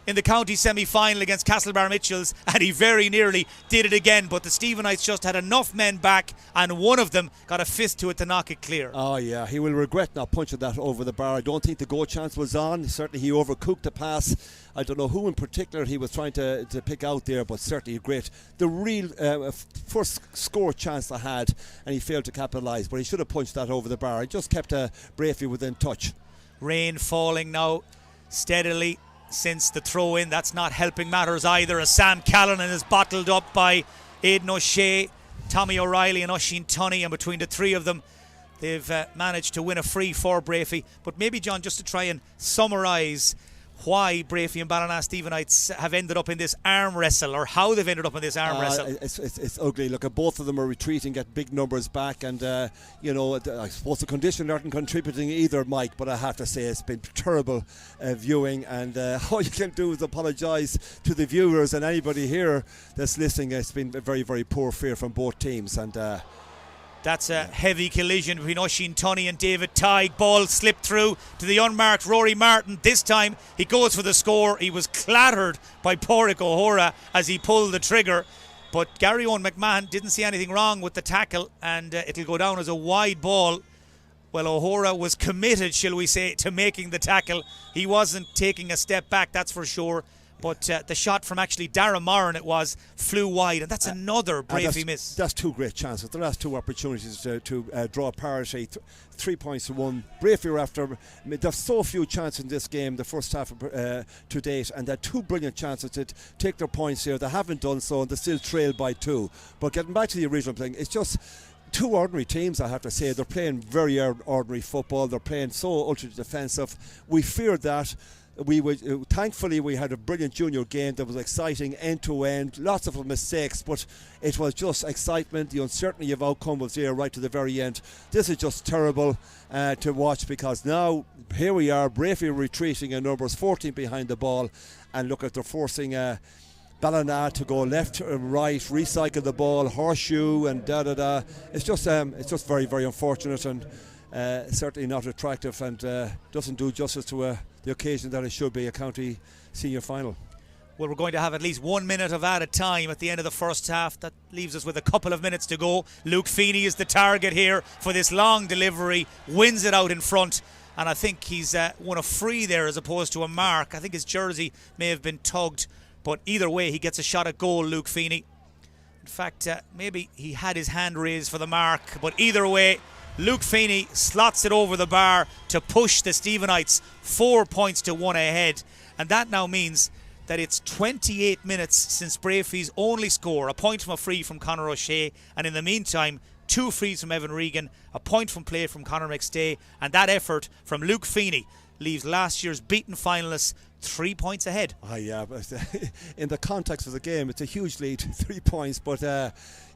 in the county semi-final against Castlebar Mitchells, and he very nearly did it again, but the Stephenites just had enough men back, and one of them got a fist to it to knock it clear. Oh yeah, he will regret not punching that over the bar. I don't think the goal chance was on. Certainly he overcooked the pass. I don't know who in particular he was trying to pick out there, but certainly great. The real first score chance I had, and he failed to capitalise, but he should have punched that over the bar. He just kept Breaffy within touch. Rain falling now steadily since the throw-in. That's not helping matters either, as Sam Callanan is bottled up by Aidan O'Shea, Tommy O'Reilly and Oisín Tunney, and between the three of them they've managed to win a free for Breaffy. But maybe, John, just to try and summarise why Breaffy and Ballina Stephenites have ended up in this arm wrestle, or how they've ended up in this arm wrestle. It's ugly. Look, both of them are retreating, get big numbers back, and I suppose the condition aren't contributing either, Mike, but I have to say it's been terrible viewing, and all you can do is apologise to the viewers and anybody here that's listening. It's been a very, very poor fare from both teams, and that's a heavy collision between Oisín Tunney and David Tighe. Ball slipped through to the unmarked Rory Martin. This time he goes for the score. He was clattered by Pádraig O'Hora as he pulled the trigger, but Gary Owen McMahon didn't see anything wrong with the tackle, and it'll go down as a wide ball. Well, O'Hora was committed, shall we say, to making the tackle. He wasn't taking a step back, that's for sure. But the shot from actually Dara Moran, it was, flew wide, and that's another Breaffy miss. That's two great chances. The last two opportunities to draw parity, 3 points to one. Breaffy were after. There's so few chances in this game, the first half to date, and they're two brilliant chances to take their points here. They haven't done so, and they still trail by 2. But getting back to the original thing, it's just two ordinary teams, I have to say. They're playing very ordinary football. They're playing so ultra defensive. We feared that. thankfully we had a brilliant junior game that was exciting end to end, lots of mistakes, but it was just excitement. The uncertainty of outcome was there right to the very end. This is just terrible to watch, because now here we are, Breaffy retreating in numbers, 14 behind the ball, and look at, they're forcing Ballina to go left and right, recycle the ball, horseshoe and da-da-da. It's just very, very unfortunate, and certainly not attractive, and doesn't do justice to the occasion that it should be, a county senior final. Well, we're going to have at least 1 minute of added time at the end of the first half. That leaves us with a couple of minutes to go. Luke Feeney is the target here for this long delivery, wins it out in front, and I think he's won a free there as opposed to a mark. I think his jersey may have been tugged, but either way he gets a shot at goal, Luke Feeney. In fact, maybe he had his hand raised for the mark, but either way, Luke Feeney slots it over the bar to push the Stephenites 4 points to 1 ahead, and that now means that it's 28 minutes since Breaffy's only score, a point from a free from Conor O'Shea, and in the meantime 2 frees from Evan Regan, a point from play from Conor McStay, and that effort from Luke Feeney leaves last year's beaten finalists 3 points ahead. Yeah, but in the context of the game, it's a huge lead, 3 points. But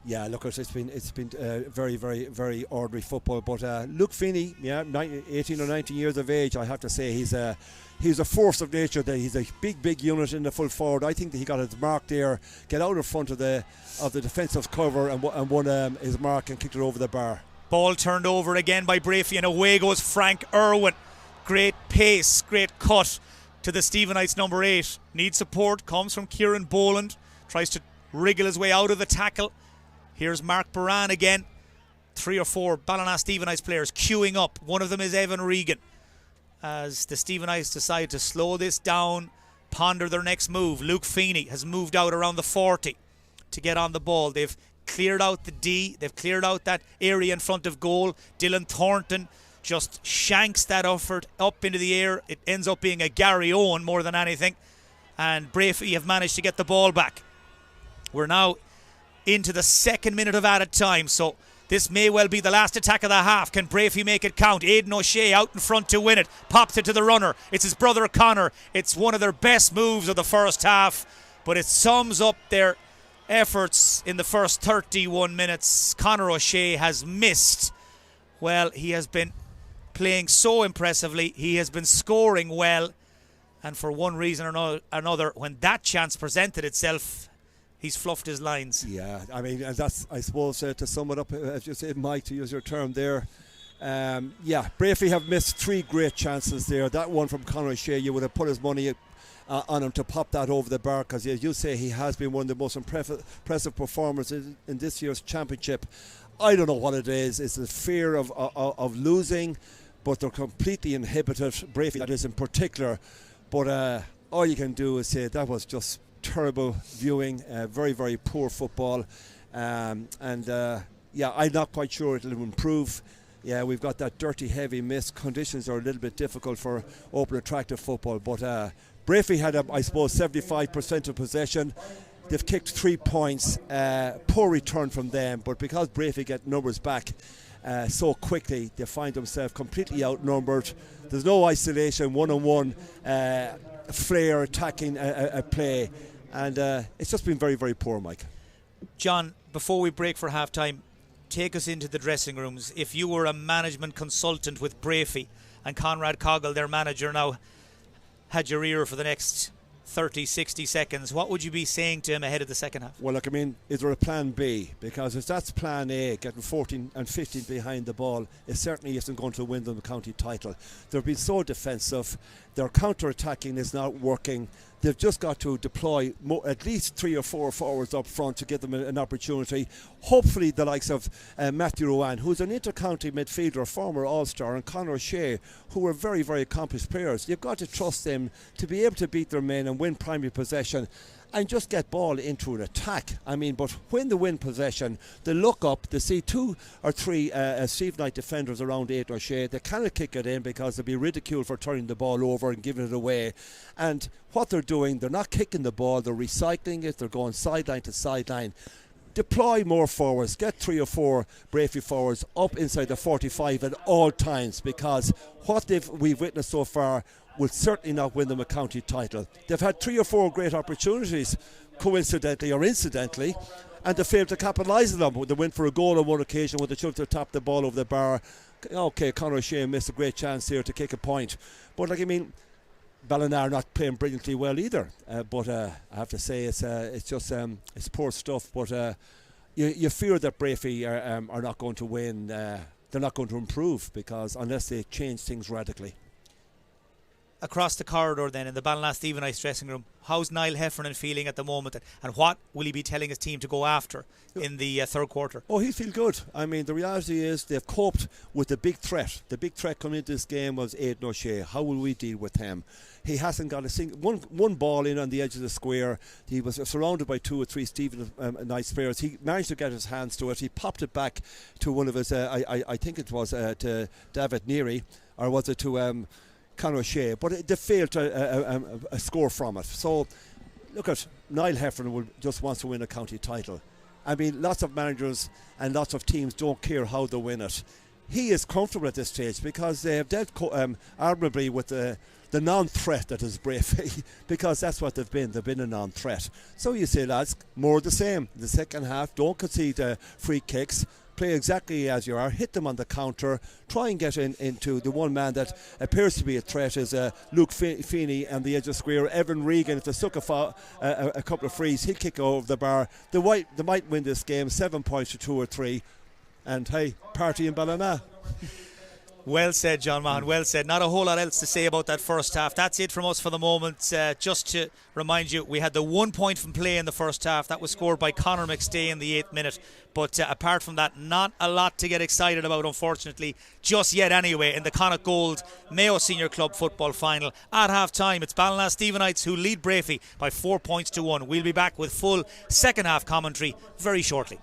yeah, look, it's been very, very, very ordinary football. But Luke Feeney, 18 or 19 years of age, I have to say he's a force of nature. He's a big unit in the full forward. I think that he got his mark there, get out in front of the defensive cover, and won his mark and kicked it over the bar. Ball turned over again by Breaffy, and away goes Frank Irwin. Great pace, great cut to the Stephenites number 8. Needs support, comes from Kieran Boland, tries to wriggle his way out of the tackle. Here's Mark Baran again. 3 or 4 Ballina Stephenites players queuing up. One of them is Evan Regan. As the Stephenites decide to slow this down, ponder their next move. Luke Feeney has moved out around the 40 to get on the ball. They've cleared out the D. They've cleared out that area in front of goal. Dylan Thornton just shanks that effort up into the air. It ends up being a Gary Owen more than anything, and Breaffy have managed to get the ball back. We're now into the 2nd minute of added time, so this may well be the last attack of the half. Can Breaffy make it count? Aidan O'Shea out in front to win it, pops it to the runner. It's his brother Conor. It's one of their best moves of the first half, but it sums up their efforts in the first 31 minutes. Conor O'Shea has missed. Well, he has been playing so impressively, he has been scoring well, and for one reason or another, when that chance presented itself, he's fluffed his lines. Yeah, I mean, and that's, I suppose, to sum it up, as you said, Mike, to use your term there, Breaffy have missed 3 great chances there. That one from Conor O'Shea, you would have put his money on him to pop that over the bar, because as you say, he has been one of the most impressive performers in this year's championship. I don't know what it is. It's the fear of losing, but they're completely inhibited. Breaffy, that is, in particular. But all you can do is say that was just terrible viewing, very, very poor football. Yeah, I'm not quite sure it'll improve. Yeah, we've got that dirty, heavy mist. Conditions are a little bit difficult for open, attractive football. But Breaffy had, I suppose, 75% of possession. They've kicked 3 points. Poor return from them, but because Breaffy get numbers back so quickly, they find themselves completely outnumbered. There's no isolation, one-on-one flair attacking a play, and it's just been very, very poor, Mike. John, before we break for half-time, take us into the dressing rooms. If you were a management consultant with Breaffy and Conrad Coggle, their manager, now had your ear for the next 30, 60 seconds, what would you be saying to him ahead of the second half? Well, look, I mean, is there a plan B? Because if that's plan A, getting 14 and 15 behind the ball, it certainly isn't going to win them the county title. They've been so defensive. Their counter-attacking is not working. They've just got to deploy at least 3 or 4 forwards up front to give them an opportunity. Hopefully the likes of Matthew Rowan, who's an inter-county midfielder, former All-Star, and Conor O'Shea, who are very, very accomplished players. You've got to trust them to be able to beat their men and win primary possession and just get ball into an attack. I mean, but when they win possession, they look up, they see 2 or 3 Stephenites defenders around Aidan O'Shea. They cannot kick it in because they'll be ridiculed for turning the ball over and giving it away. And what they're doing, they're not kicking the ball, they're recycling it, they're going sideline to sideline. Deploy more forwards, get 3 or 4 Breaffy forwards up inside the 45 at all times, because what we've witnessed so far, will certainly not win them a county title. They've had 3 or 4 great opportunities, coincidentally or incidentally, and they failed to capitalise on them. They went for a goal on one occasion when they should have tapped the ball over the bar. Okay, Conor O'Shea missed a great chance here to kick a point. But Ballina are not playing brilliantly well either. But I have to say it's poor stuff. But you fear that Breaffy are not going to win. They're not going to improve because unless they change things radically. Across the corridor then in the Ballina Stephenites dressing room, how's Niall Heffernan feeling at the moment, and what will he be telling his team to go after in the third quarter? Oh, he'll feel good. The reality is they've coped with the big threat. The big threat coming into this game was Aidan O'Shea. How will we deal with him? He hasn't got one ball in on the edge of the square. He was surrounded by 2 or 3 Stephenites players. He managed to get his hands to it. He popped it back to one of his, I think it was to David Neary, or was it to Conor O'Shea, but they failed to score from it. So, look at Niall Heffernan just wants to win a county title. Lots of managers and lots of teams don't care how they win it. He is comfortable at this stage because they have dealt admirably with the non-threat that is Breaffy, because that's what they've been. They've been a non-threat. So you say, lads, more of the same. In the second half, don't concede free kicks. Play exactly as you are, hit them on the counter, try and get into the one man that appears to be a threat is Luke Feeney on the edge of the square. Evan Regan, if they suck a couple of frees, he'll kick over the bar. They might win this game 7 points to 2 or 3, and hey, party in Ballina. Well said, John Mahon, well said. Not a whole lot else to say about that first half. That's it from us for the moment. Just to remind you, we had the 1 point from play in the first half. That was scored by Conor McStay in the 8th minute. But apart from that, not a lot to get excited about, unfortunately, just yet anyway, in the Connacht Gold Mayo Senior Club football final. At half-time, it's Ballina Stephenites who lead Breaffy by 4 points to 1. We'll be back with full second half commentary very shortly.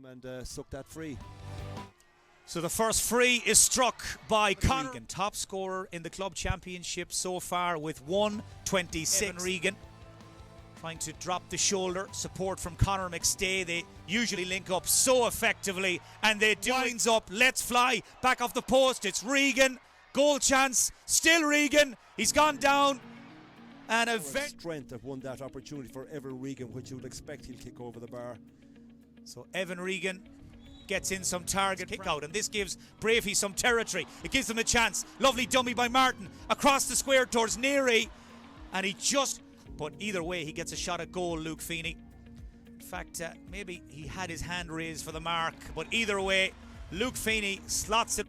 And suck that free. So the first free is struck by Conor Regan, top scorer in the club championship so far with 126. Evan Regan trying to drop the shoulder, support from Conor McStay. They usually link up so effectively, and they do. Winds up, let's fly, back off the post, it's Regan, goal chance, still Regan, he's gone down, and a strength that won that opportunity for Evan Regan, which you would expect he'll kick over the bar. So Evan Regan gets in some target kick out, and this gives Breaffy some territory. It gives them a chance. Lovely dummy by Martin across the square towards Neary, and but either way he gets a shot at goal, Luke Feeney. In fact, maybe he had his hand raised for the mark, but either way Luke Feeney slots it.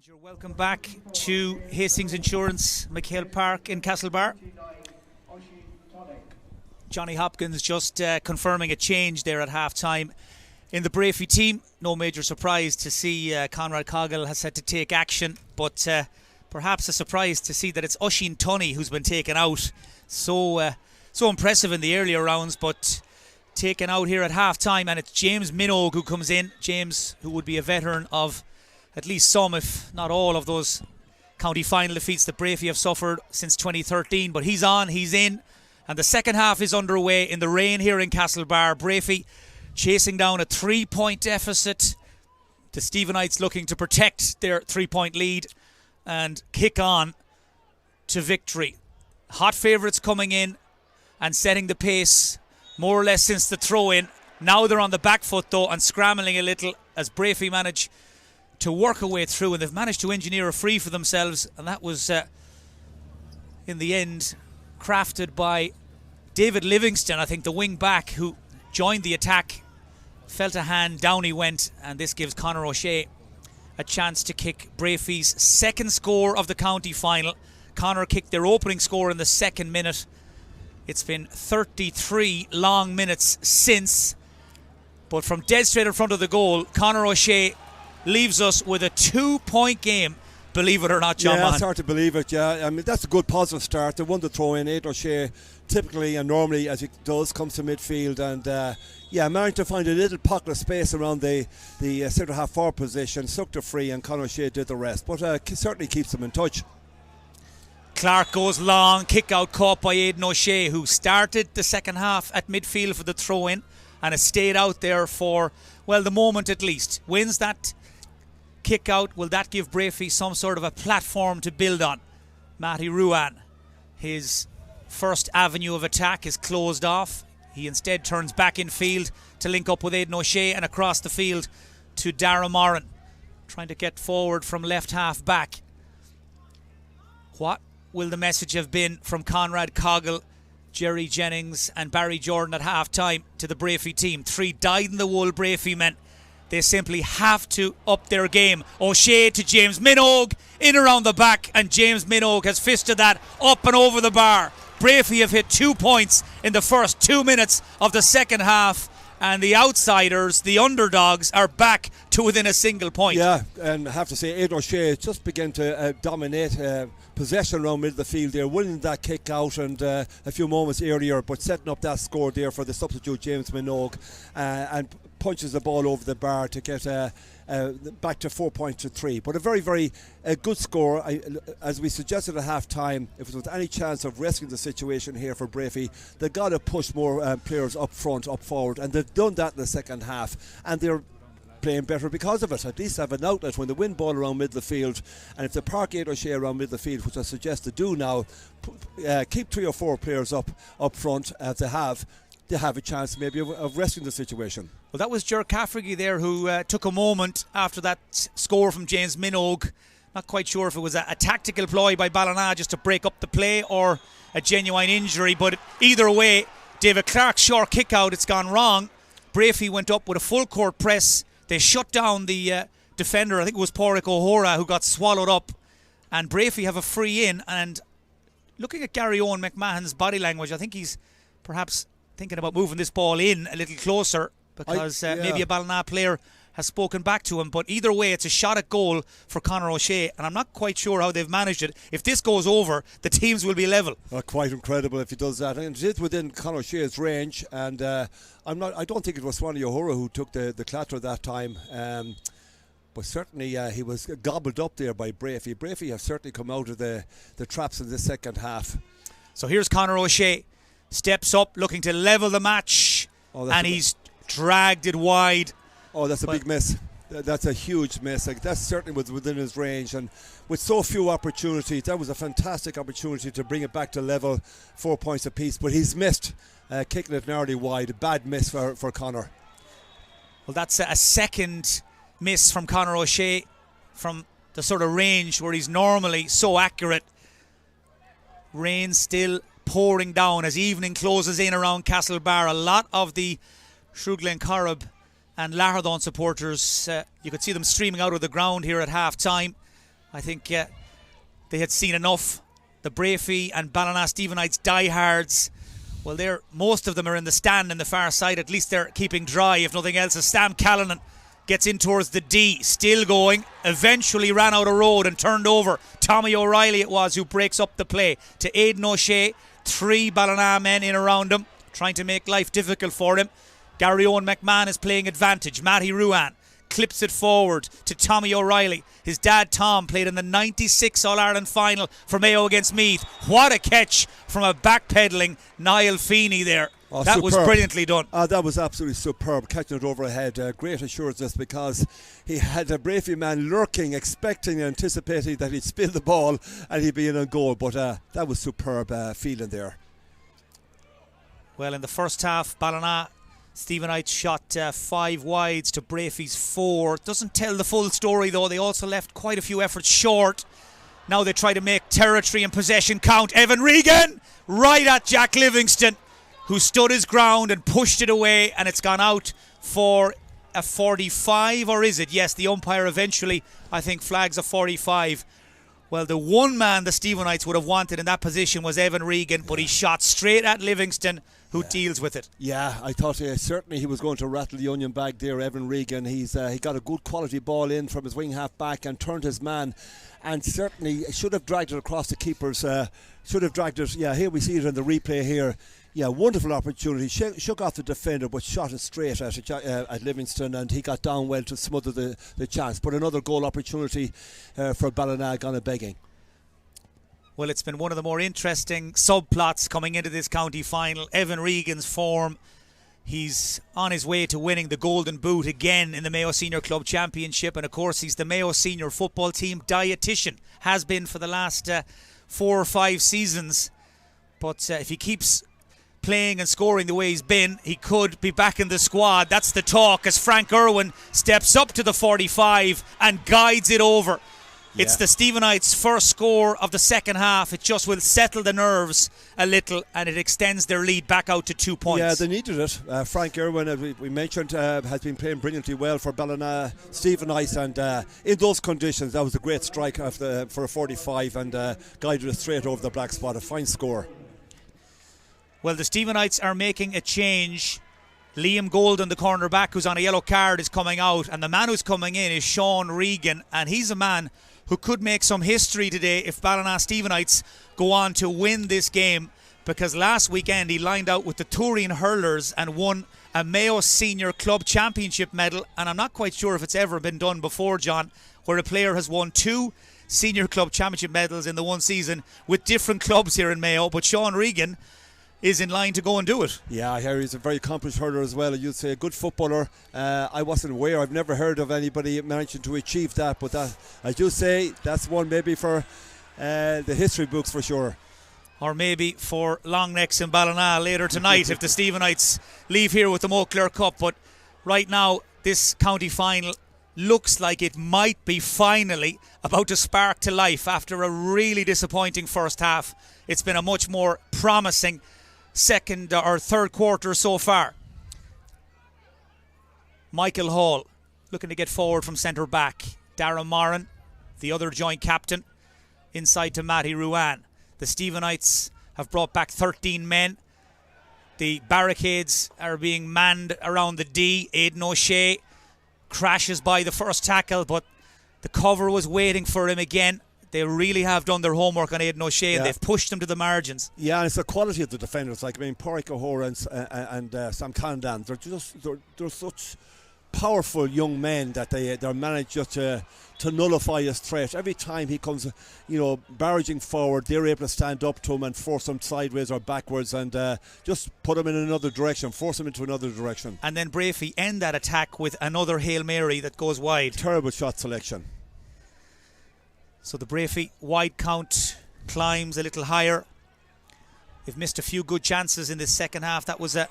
You're welcome back to Hastings Insurance, McHale Park in Castlebar. Johnny Hopkins just confirming a change there at half-time in the Breaffy team. No major surprise to see Conrad Coggle has had to take action, but perhaps a surprise to see that it's Oisín Tunney who's been taken out. So impressive in the earlier rounds, but taken out here at half-time, and it's James Minogue who comes in. James, who would be a veteran of at least some, if not all, of those county final defeats that Breaffy have suffered since 2013. But he's on, he's in, and the second half is underway in the rain here in Castlebar. Breaffy chasing down a 3-point deficit. The Stephenites looking to protect their 3-point lead and kick on to victory. Hot favourites coming in and setting the pace more or less since the throw-in. Now they're on the back foot though and scrambling a little as Breaffy manage to work a way through, and they've managed to engineer a free for themselves, and that was in the end crafted by David Livingston, I think the wing back who joined the attack, felt a hand, down he went, and this gives Conor O'Shea a chance to kick Breaffy's second score of the county final. Conor kicked their opening score in the second minute. It's been 33 long minutes since, but from dead straight in front of the goal, Conor O'Shea leaves us with a 2-point game, believe it or not, John. Yeah, Mann. it's hard to believe it, yeah. I mean, that's a good positive start. They won the throw-in. Aidan O'Shea typically and normally, as he does, comes to midfield and managed to find a little pocket of space around the centre half forward position, sucked it free, and Conor O'Shea did the rest. But certainly keeps them in touch. Clark goes long, kick out caught by Aidan O'Shea, who started the second half at midfield for the throw-in and has stayed out there for, well, the moment at least. Wins that kick out. Will that give Breaffy some sort of a platform to build on? Matty Ruan, his first avenue of attack is closed off. He instead turns back in field to link up with Aidan O'Shea and across the field to Dara Moran, trying to get forward from left half back. What will the message have been from Conrad Coggle, Jerry Jennings and Barry Jordan at half time to the Breaffy team? 3 dyed-in-the-wool Breaffy men. They simply have to up their game. O'Shea to James Minogue, in around the back, and James Minogue has fisted that up and over the bar. Breaffy have hit 2 points in the first 2 minutes of the second half, and the outsiders, the underdogs, are back to within a single point. Yeah, and I have to say, Aidan O'Shea just began to dominate possession around middle of the field there, winning that kick out and a few moments earlier, but setting up that score there for the substitute James Minogue, and punches the ball over the bar to get back to 4 points to 3. But a very, very good score. As we suggested at half time, if there was any chance of rescuing the situation here for Breaffy, they've got to push more players up front, up forward, and they've done that in the second half, and they're playing better because of it. At least have an outlet when they win ball around middle of the field, and if they park Aidan O'Shea around middle of the field, which I suggest they do now, keep 3 or 4 players up front as they have a chance maybe of rescuing the situation. Well, that was Ger Caffergy there who took a moment after that score from James Minogue. Not quite sure if it was a tactical ploy by Ballina just to break up the play or a genuine injury, but either way, David Clark's short kick out, it's gone wrong. Breaffy went up with a full court press. They shut down the defender, I think it was Pádraig O'Hora, who got swallowed up, and Breaffy have a free in. And looking at Gary Owen McMahon's body language, I think he's perhaps thinking about moving this ball in a little closer because maybe a Ballina player has spoken back to him. But either way, it's a shot at goal for Conor O'Shea, and I'm not quite sure how they've managed it. If this goes over, the teams will be level. Quite incredible if he does that, and it is within Conor O'Shea's range. And I don't think it was Pádraig O'Hora who took the clatter that time. But certainly he was gobbled up there by Breaffy. Breaffy have certainly come out of the traps in the second half. So here's Conor O'Shea, steps up looking to level the match, and he's dragged it wide. Oh, that's a big miss. That's a huge miss. That certainly was within his range, and with so few opportunities, that was a fantastic opportunity to bring it back to level, 4 points apiece. But he's missed, kicking it narrowly wide. A bad miss for Conor. Well, that's a second miss from Conor O'Shea from the sort of range where he's normally so accurate. Rain still pouring down as evening closes in around Castlebar. A lot of the Shrewglen and Lahardon supporters, you could see them streaming out of the ground here at half time. I think they had seen enough. The Breaffy and Ballina Stephenites diehards, well, most of them are in the stand in the far side. At least they're keeping dry, if nothing else. As Sam Callanan gets in towards the D, still going, eventually ran out of road and turned over. Tommy O'Reilly it was who breaks up the play to Aidan O'Shea. 3 Ballina men in around him, trying to make life difficult for him. Gary Owen McMahon is playing advantage. Matty Ruan clips it forward to Tommy O'Reilly. His dad Tom played in the 96 All-Ireland final for Mayo against Meath. What a catch from a backpedaling Niall Feeney there. Oh, that superb. was brilliantly done. That was absolutely superb, catching it overhead. Great assurance because he had a Breaffy man lurking, expecting and anticipating that he'd spill the ball and he'd be in on goal. But that was superb feeling there. Well, in the first half, Ballina Stephenites shot 5 wides to Breaffy's 4. Doesn't tell the full story though. They also left quite a few efforts short. Now they try to make territory and possession count. Evan Regan right at Jack Livingston, who stood his ground and pushed it away, and it's gone out for a 45, or is it? Yes, the umpire eventually, I think, flags a 45. Well, the one man the Stephenites would have wanted in that position was Evan Regan, but he shot straight at Livingston, who deals with it. Yeah, I thought certainly he was going to rattle the onion bag there, Evan Regan. He got a good quality ball in from his wing half back and turned his man, and certainly should have dragged it across the keepers. Should have dragged it. Yeah, here we see it in the replay here. Yeah, wonderful opportunity. Shook off the defender, but shot it straight at Livingston, and he got down well to smother the chance. But another goal opportunity for Ballina gone a begging. Well, it's been one of the more interesting subplots coming into this county final. Evan Regan's form. He's on his way to winning the Golden Boot again in the Mayo Senior Club Championship. And of course, he's the Mayo Senior Football Team dietitian. Has been for the last 4 or 5 seasons. But if he keeps playing and scoring the way he's been, he could be back in the squad. That's the talk as Frank Irwin steps up to the 45 and guides it over. Yeah. It's the Stephenites' first score of the second half. It just will settle the nerves a little, and it extends their lead back out to 2 points. Yeah, they needed it. Frank Irwin, we mentioned, has been playing brilliantly well for Ballina Stephenites, and in those conditions, that was a great strike for a 45, and guided it straight over the black spot. A fine score. Well, the Stephenites are making a change. Liam Golden, the cornerback, who's on a yellow card, is coming out, and the man who's coming in is Sean Regan, and he's a man who could make some history today if Ballina Stephenites go on to win this game, because last weekend he lined out with the Turin Hurlers and won a Mayo Senior Club Championship medal, and I'm not quite sure if it's ever been done before, John, where a player has won 2 Senior Club Championship medals in the one season with different clubs here in Mayo. But Sean Regan is in line to go and do it. Yeah, he's a very accomplished hurler as well. You'd say a good footballer. I wasn't aware, I've never heard of anybody managing to achieve that, but that, I do say that's one maybe for the history books for sure. Or maybe for Longnecks in Ballina later tonight if the Stephenites leave here with the Moncler Cup. But right now, this county final looks like it might be finally about to spark to life after a really disappointing first half. It's been a much more promising second or third quarter so far. Michael Hall looking to get forward from centre back. Darren Moran, the other joint captain, inside to Matty Ruan. The Stephenites have brought back 13 men. The barricades are being manned around the D. Aidan O'Shea crashes by the first tackle, but the cover was waiting for him again. They really have done their homework on Aidan O'Shea, and they've pushed him to the margins. Yeah, and it's the quality of the defenders. Like, I mean, Pádraig O'Hora and Sam Candan, they're such powerful young men that they're managed just to nullify his threat. Every time he comes, barraging forward, they're able to stand up to him and force him sideways or backwards, and just put him in another direction, force him into another direction. And then Breaffy end that attack with another Hail Mary that goes wide. Terrible shot selection. So the Breaffy wide count climbs a little higher. They've missed a few good chances in this second half. That was a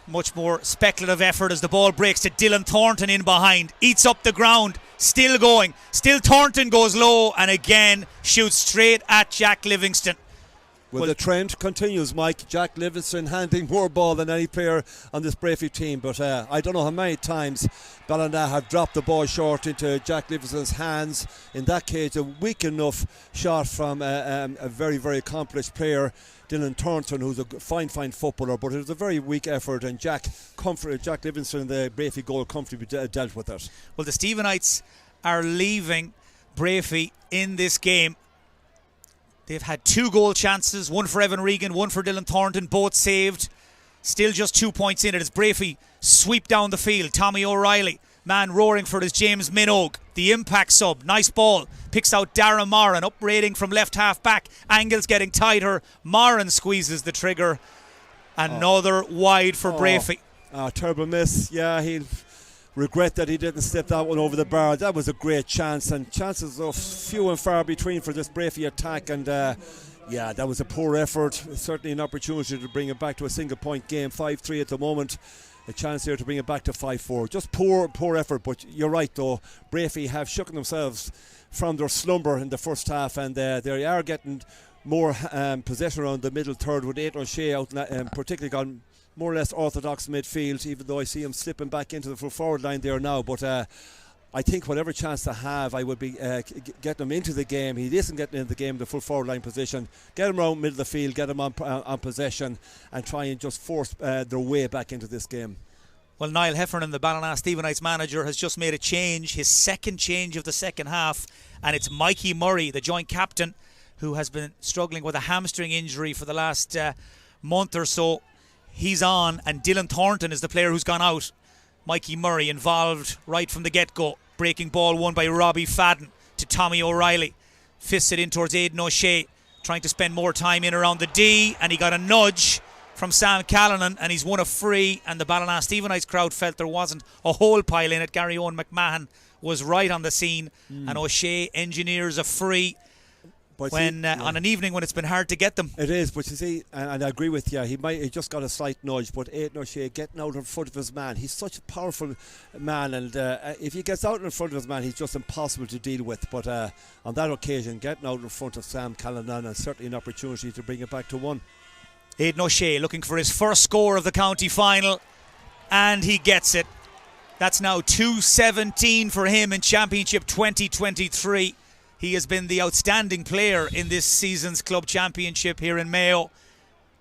much more speculative effort as the ball breaks to Dylan Thornton in behind. Eats up the ground, still going. Still Thornton goes low and again shoots straight at Jack Livingston. Well, the trend continues, Mike. Jack Livingston handling more ball than any player on this Breaffy team. But I don't know how many times Ballina have dropped the ball short into Jack Livingston's hands. In that case, a weak enough shot from a very, very accomplished player, Dylan Thornton, who's a fine footballer. But it was a very weak effort, and Jack Livingston, the Breaffy goal, comfortably dealt with it. Well, the Stephenites are leaving Breaffy in this game. They've had 2 goal chances, one for Evan Regan, one for Dylan Thornton, both saved. Still just 2 points in it as Breaffy sweep down the field. Tommy O'Reilly, man roaring for it is James Minogue. The impact sub, nice ball. Picks out Darren Moran, up raiding from left half back. Angles getting tighter. Moran squeezes the trigger. Another wide for Breaffy. Terrible miss. Yeah, he'll regret that he didn't step that one over the bar. That was a great chance, and chances are few and far between for this Breaffy attack. And yeah, that was a poor effort. Certainly an opportunity to bring it back to a single point game. 5-3 at the moment. A chance there to bring it back to 5-4. Just poor effort. But you're right, though. Breaffy have shooken themselves from their slumber in the first half, and they are getting more possession around the middle third with Aidan O'Shea out, particularly gone more or less orthodox midfield, even though I see him slipping back into the full forward line there now. But I think whatever chance to have, I would be getting him into the game. He isn't getting into the game in the full forward line position. Get him around middle of the field, get him on possession, and try and just force their way back into this game. Well, Niall Heffernan, the Ballina Stephenites manager, has just made a change, his second change of the second half, and it's Mikey Murray, the joint captain, who has been struggling with a hamstring injury for the last month or so. He's on, and Dylan Thornton is the player who's gone out. Mikey Murray involved right from the get-go. Breaking ball won by Robbie Fadden to Tommy O'Reilly. Fists it in towards Aidan O'Shea, trying to spend more time in around the D, and he got a nudge from Sam Callanan, and he's won a free, and the Ballina Stephenites crowd felt there wasn't a whole pile in it. Gary Owen McMahon was right on the scene, and O'Shea engineers a free. On an evening when it's been hard to get them. It is, but you see, and I agree with you, he just got a slight nudge, but Aidan O'Shea getting out in front of his man, he's such a powerful man, and if he gets out in front of his man, he's just impossible to deal with. But on that occasion, getting out in front of Sam Callanan, and certainly an opportunity to bring it back to 1. Aidan O'Shea looking for his first score of the county final, and he gets it. That's now 2-17 for him in Championship 2023. He has been the outstanding player in this season's club championship here in Mayo.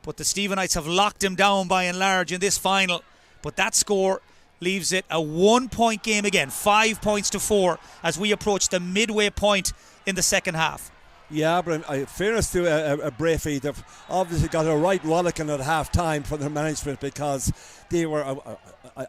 But the Stephenites have locked him down by and large in this final. But that score leaves it a 1-point game again, 5 points to 4 as we approach the midway point in the second half. Yeah, but in fairness to Breaffy, they've obviously got a right rollicking at half time from their management, because they were,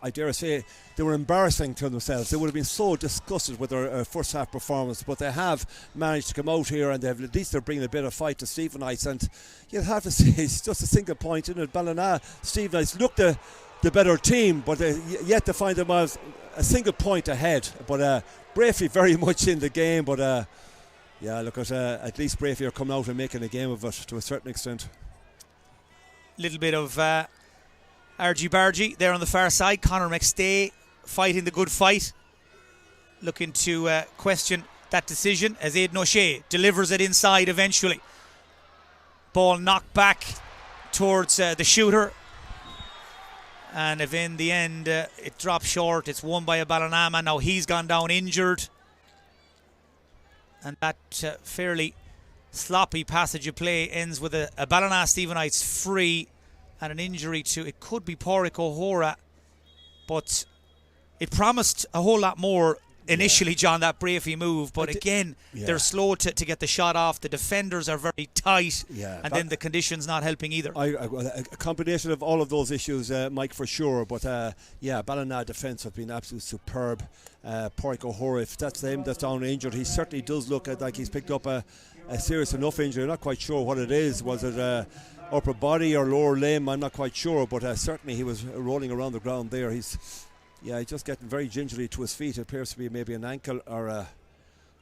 I dare say, they were embarrassing to themselves. They would have been so disgusted with their first half performance, but they have managed to come out here, and at least they're bringing a bit of fight to Stephenites. And you'll have to say, it's just a single point, isn't it? Ballina Stephenites look the better team, but yet to find themselves a single point ahead. But Breaffy very much in the game, but yeah, look at least Breaffy are coming out and making a game of it to a certain extent. Little bit of argy-bargy there on the far side. Conor McStay fighting the good fight, looking to question that decision as Aidan O'Shea delivers it inside eventually. Ball knocked back towards the shooter, and if in the end it drops short, it's won by a Ballina man. Now he's gone down injured, and that fairly sloppy passage of play ends with a Ballina Stephenites free and an injury to, it could be Pádraig O'Hora, but it promised a whole lot more initially, John, that Breaffy move, but again, they're slow to get the shot off. The defenders are very tight, and then the conditions not helping either. A combination of all of those issues, Mike, for sure, but Ballina defence have been absolutely superb. Pádraig O'Hora, if that's him that's down injured, he certainly does look like he's picked up a serious enough injury. I'm not quite sure what it is. Was it upper body or lower limb? I'm not quite sure, but certainly he was rolling around the ground there. He's just getting very gingerly to his feet. It appears to be maybe an ankle or a...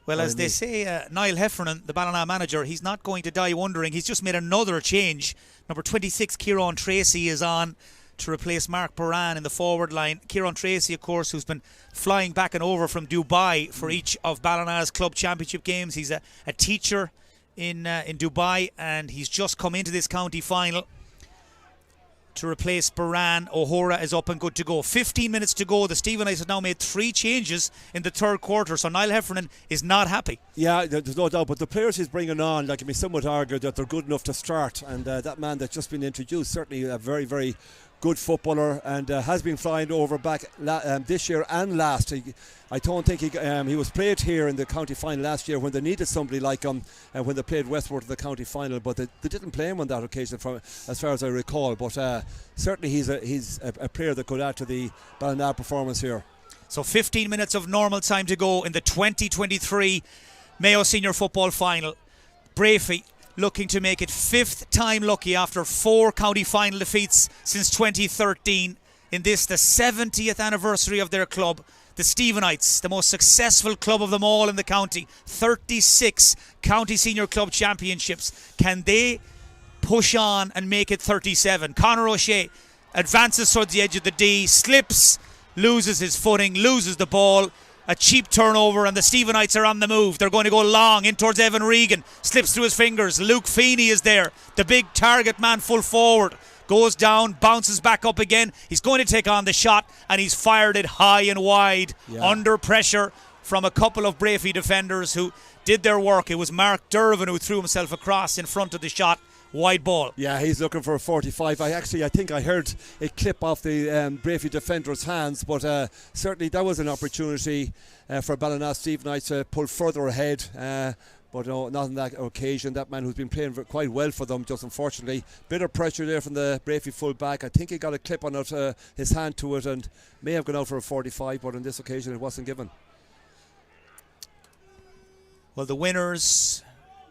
Well, as they say, Niall Heffernan, the Ballina manager, he's not going to die wondering. He's just made another change. Number 26, Kieran Tracy, is on to replace Mark Moran in the forward line. Kieran Tracy, of course, who's been flying back and over from Dubai for each of Ballina's club championship games. He's a teacher in Dubai, and he's just come into this county final to replace Baran. O'Hora is up and good to go. 15 minutes to go. The Stephenites have now made 3 changes in the third quarter, so Niall Heffernan is not happy. Yeah, there's no doubt, but the players he's bringing on, like, I mean, some would argue that they're good enough to start, and that man that's just been introduced, certainly a very, very good footballer, and has been flying over back this year and last. I don't think he was played here in the county final last year when they needed somebody like him, when they played Westport in the county final, but they didn't play him on that occasion, as far as I recall. But certainly he's a player that could add to the Ballina performance here. So 15 minutes of normal time to go in the 2023 Mayo Senior Football Final. Breaffy looking to make it 5th time lucky after 4 county final defeats since 2013. In this, the 70th anniversary of their club. The Stephenites, the most successful club of them all in the county. 36 county senior club championships. Can they push on and make it 37? Conor O'Shea advances towards the edge of the D, slips, loses his footing, loses the ball. A cheap turnover, and the Stephenites are on the move. They're going to go long in towards Evan Regan. Slips through his fingers. Luke Feeney is there. The big target man full forward. Goes down, bounces back up again. He's going to take on the shot, and he's fired it high and wide. Under pressure from a couple of Breaffy defenders who did their work. It was Mark Dervin who threw himself across in front of the shot. Wide ball. Yeah, he's looking for a 45. I think I heard a clip off the Breaffy defender's hands, but certainly that was an opportunity for Ballina Stephenites to pull further ahead. But no, not on that occasion. That man who's been playing quite well for them, just unfortunately, bit of pressure there from the Breaffy full back. I think he got a clip on it, his hand to it, and may have gone out for a 45, but on this occasion it wasn't given. Well, the winners,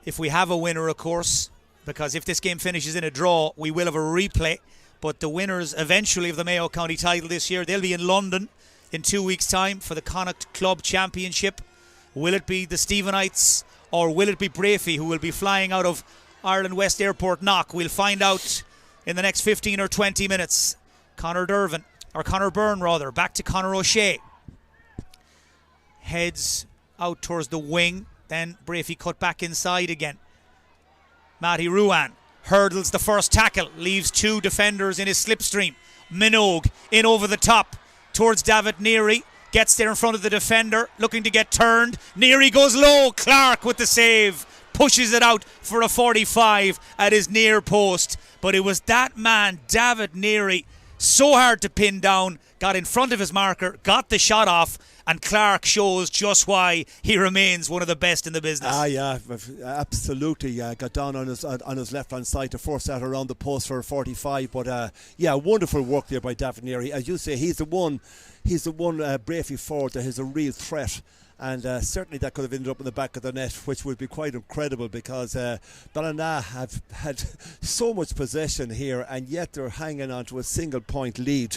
if we have a winner, of course, because if this game finishes in a draw, we will have a replay. But the winners eventually of the Mayo County title this year, they'll be in London in 2 weeks' time for the Connacht Club Championship. Will it be the Stephenites or will it be Breaffy who will be flying out of Ireland West Airport Knock? We'll find out in the next 15 or 20 minutes. Conor Byrne, back to Conor O'Shea. Heads out towards the wing, then Breaffy cut back inside again. Matty Ruan hurdles the first tackle, leaves 2 defenders in his slipstream. Minogue in over the top towards David Neary, gets there in front of the defender, looking to get turned. Neary goes low, Clark with the save, pushes it out for a 45 at his near post. But it was that man, David Neary, so hard to pin down, got in front of his marker, got the shot off, and Clark shows just why he remains one of the best in the business. Yeah, absolutely. Got down on his left-hand side to force that around the post for a 45. But wonderful work there by David Neary. As you say, he's the one Breaffy forward that has a real threat. And certainly that could have ended up in the back of the net, which would be quite incredible because Ballina have had so much possession here, and yet they're hanging on to a single point lead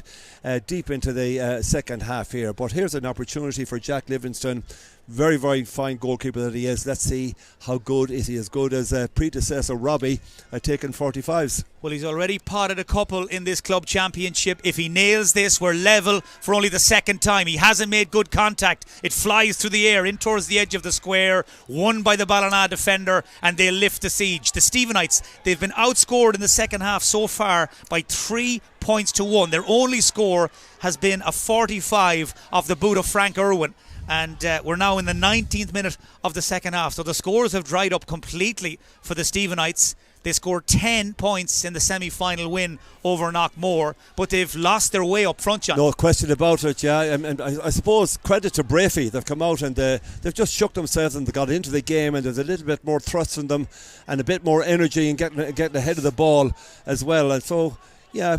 deep into the second half here. But here's an opportunity for Jack Livingston. Very, very fine goalkeeper that he is. Let's see how good is he, as good as predecessor Robbie at taking 45s. Well, he's already potted a couple in this club championship. If he nails this, we're level for only the second time. He hasn't made good contact. It flies through the air in towards the edge of the square, won by the Ballina defender, and they lift the siege. The Stephenites, they've been outscored in the second half so far by 3 points to 1. Their only score has been a 45 off the boot of Frank Irwin. And we're now in the 19th minute of the second half. So the scores have dried up completely for the Stephenites. They scored 10 points in the semi-final win over Knockmore, but they've lost their way up front, John. No question about it, yeah. And I suppose credit to Breaffy. They've come out and they've just shook themselves and they got into the game, and there's a little bit more thrust in them and a bit more energy and getting ahead of the ball as well. And so, yeah,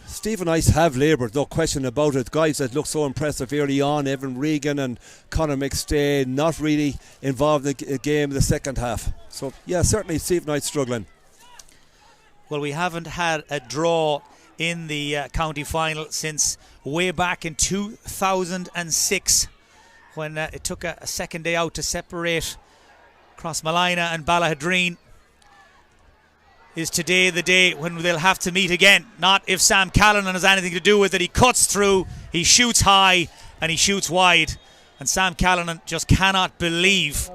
Stephenites have laboured, no question about it. Guys that look so impressive early on, Evan Regan and Conor McStay, not really involved in the game in the second half. So, yeah, certainly Stephenites struggling. Well, we haven't had a draw in the county final since way back in 2006 when it took a second day out to separate Crossmolina and Ballahadreen. Is today the day when they'll have to meet again? Not if Sam Callanan has anything to do with it. He cuts through, he shoots high and he shoots wide, and Sam Callanan just cannot believe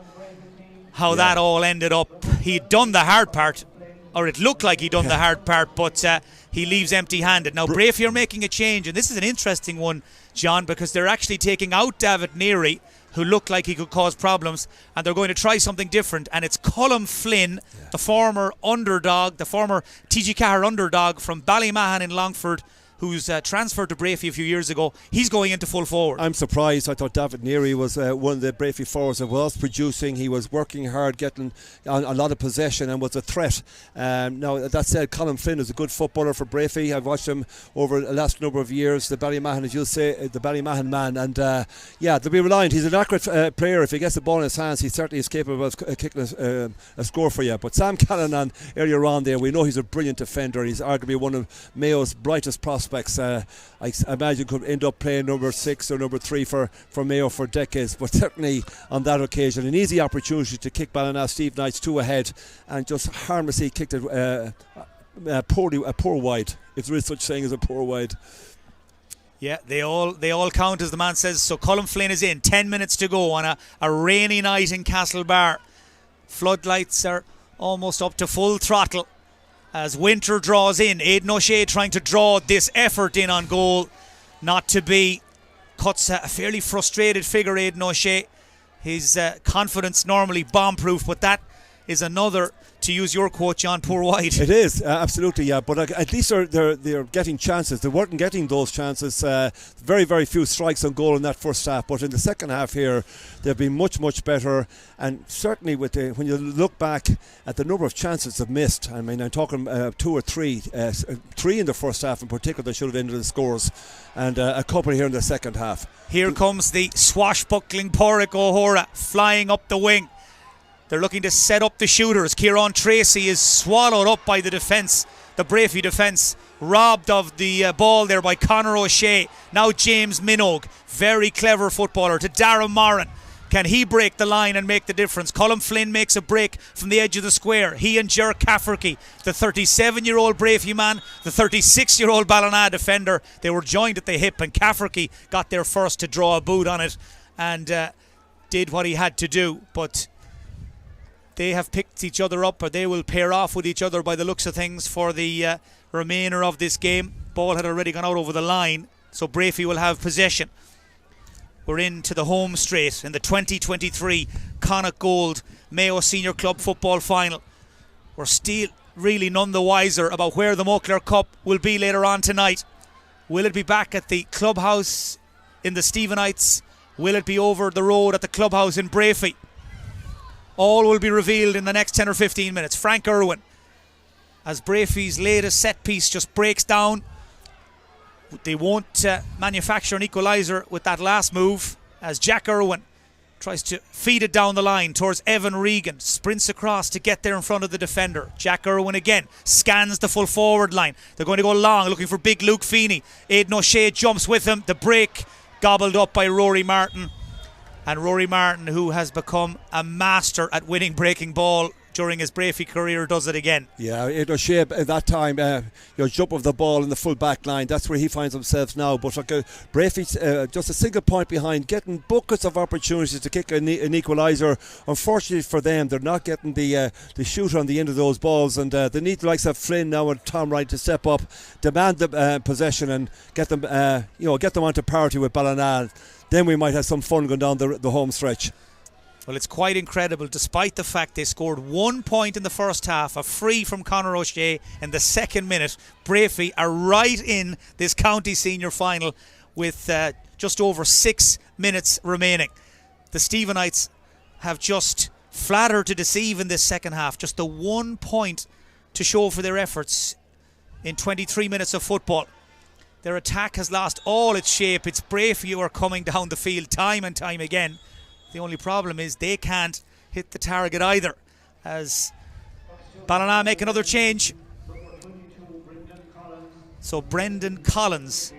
how that all ended up he'd done the hard part, or it looked like he'd done the hard part, but he leaves empty-handed. Now, Breaffy are making a change, and this is an interesting one, John, because they're actually taking out David Neary, who looked like he could cause problems, and they're going to try something different, and it's Colm Flynn, the former underdog, the former TG Cahir underdog from Ballymahan in Longford, who's transferred to Breaffy a few years ago. He's going into full forward. I'm surprised. I thought David Neary was one of the Breaffy forwards that was producing. He was working hard, getting a lot of possession, and was a threat. Now, that said, Colm Flynn is a good footballer for Breaffy. I've watched him over the last number of years. The Ballymahan, as you'll say, the Ballymahan man. And they'll be reliant. He's an accurate player. If he gets the ball in his hands, he certainly is capable of kicking a score for you. But Sam Callanan, earlier on there, we know he's a brilliant defender. He's arguably one of Mayo's brightest prospects. I imagine could end up playing number 6 or number 3 for Mayo for decades, but certainly on that occasion an easy opportunity to kick Ballina Stephenites 2 ahead, and just harmlessly kicked it a poor wide, if there is such thing as a poor wide. Yeah, they all count, as the man says. So Colm Flynn is in. 10 minutes to go on a rainy night in Castlebar. Floodlights are almost up to full throttle as winter draws in. Aidan O'Shea trying to draw this effort in on goal. Not to be. Cuts a fairly frustrated figure, Aidan O'Shea. His confidence normally bomb-proof, but that is another, to use your quote, John, poor wide. It is, absolutely, yeah. But at least they're getting chances. They weren't getting those chances. Very, very few strikes on goal in that first half. But in the second half here, they've been much, much better. And certainly when you look back at the number of chances they've missed, I mean, I'm talking 2 or 3. 3 in the first half in particular that should have ended in scores. And a couple here in the second half. Here comes the swashbuckling Pádraig O'Hora flying up the wing. They're looking to set up the shooters. Kieran Tracy is swallowed up by the defence, the Breaffy defence, robbed of the ball there by Conor O'Shea. Now James Minogue, very clever footballer, to Darren Moran. Can he break the line and make the difference? Colm Flynn makes a break from the edge of the square. He and Ger Cafferty, the 37-year-old Breaffy man, the 36-year-old Ballina defender, they were joined at the hip, and Cafferty got there first to draw a boot on it and did what he had to do. But they have picked each other up, or they will pair off with each other by the looks of things for the remainder of this game. Ball had already gone out over the line, so Breaffy will have possession. We're into the home straight in the 2023 Connacht Gold Mayo Senior Club Football Final. We're still really none the wiser about where the Moncler Cup will be later on tonight. Will it be back at the clubhouse in the Stephenites? Will it be over the road at the clubhouse in Breaffy? All will be revealed in the next 10 or 15 minutes. Frank Irwin, as Breaffy's latest set piece just breaks down. They won't manufacture an equaliser with that last move, as Jack Irwin tries to feed it down the line towards Evan Regan, sprints across to get there in front of the defender. Jack Irwin again scans the full forward line. They're going to go long, looking for big Luke Feeney. Aidan O'Shea jumps with him. The break gobbled up by Rory Martin. And Rory Martin, who has become a master at winning breaking ball during his Breaffy career, does it again. Yeah, Aidan O'Shea at that time, jump of the ball in the full back line, that's where he finds himself now. But Breaffy, just a single point behind, getting buckets of opportunities to kick an equaliser. Unfortunately for them, they're not getting the shooter on the end of those balls, and they need the likes of Flynn now and Tom Wright to step up, demand the possession, and get them onto parity with Ballina. Then we might have some fun going down the home stretch. Well, it's quite incredible, despite the fact they scored 1 point in the first half, a free from Conor O'Shea in the second minute. Breaffy are right in this county senior final with just over 6 minutes remaining. The Stephenites have just flattered to deceive in this second half. Just the 1 point to show for their efforts in 23 minutes of football. Their attack has lost all its shape. It's Breaffy who are coming down the field time and time again. The only problem is they can't hit the target either, as Ballina make another change. So Brendan Collins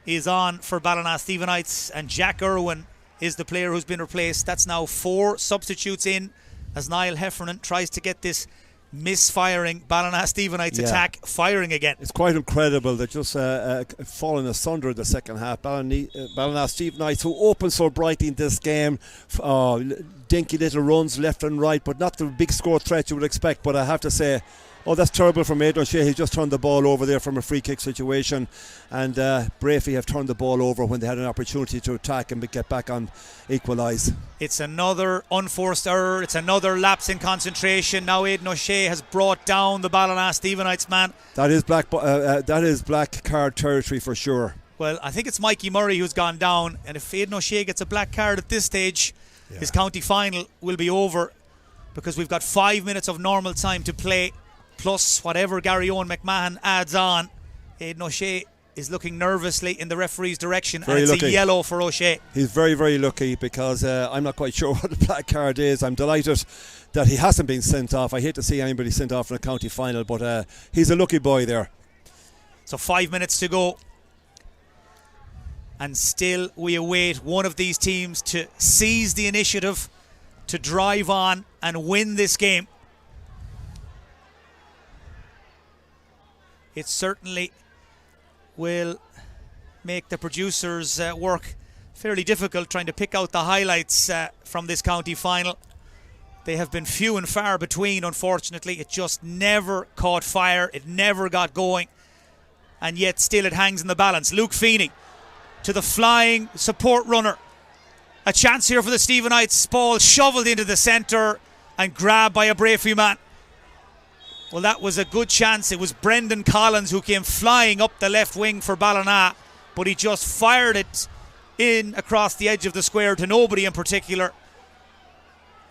is on for Ballina Stephenites, and Jack Irwin is the player who's been replaced. That's now 4 substitutes in, as Niall Heffernan tries to get this misfiring. Ballina Stephenites attack firing again. It's quite incredible. They're just falling asunder in the second half. Ballina Stephenites, who opened so brightly in this game, dinky little runs left and right, but not the big score threat you would expect. But I have to say, that's terrible from Aidan O'Shea. He just turned the ball over there from a free kick situation, and Breaffy have turned the ball over when they had an opportunity to attack and get back on equalise. It's another unforced error. It's another lapse in concentration. Now Aidan O'Shea has brought down the Ballina Stephenites man. That is black card territory for sure. Well, I think it's Mikey Murray who's gone down, and if Aidan O'Shea gets a black card at this stage, his county final will be over, because we've got 5 minutes of normal time to play, plus whatever Gary Owen McMahon adds on. Aidan O'Shea is looking nervously in the referee's direction, and it's a yellow for O'Shea. He's very, very lucky, because I'm not quite sure what the black card is. I'm delighted that he hasn't been sent off. I hate to see anybody sent off in a county final, but he's a lucky boy there. So 5 minutes to go, and still we await one of these teams to seize the initiative, to drive on and win this game. It certainly will make the producers work fairly difficult trying to pick out the highlights from this county final. They have been few and far between, unfortunately. It just never caught fire. It never got going. And yet still it hangs in the balance. Luke Feeney to the flying support runner. A chance here for the Stephenites. Ball shoveled into the centre and grabbed by a Breaffy man. Well, that was a good chance. It was Brendan Collins who came flying up the left wing for Ballina, but he just fired it in across the edge of the square to nobody in particular.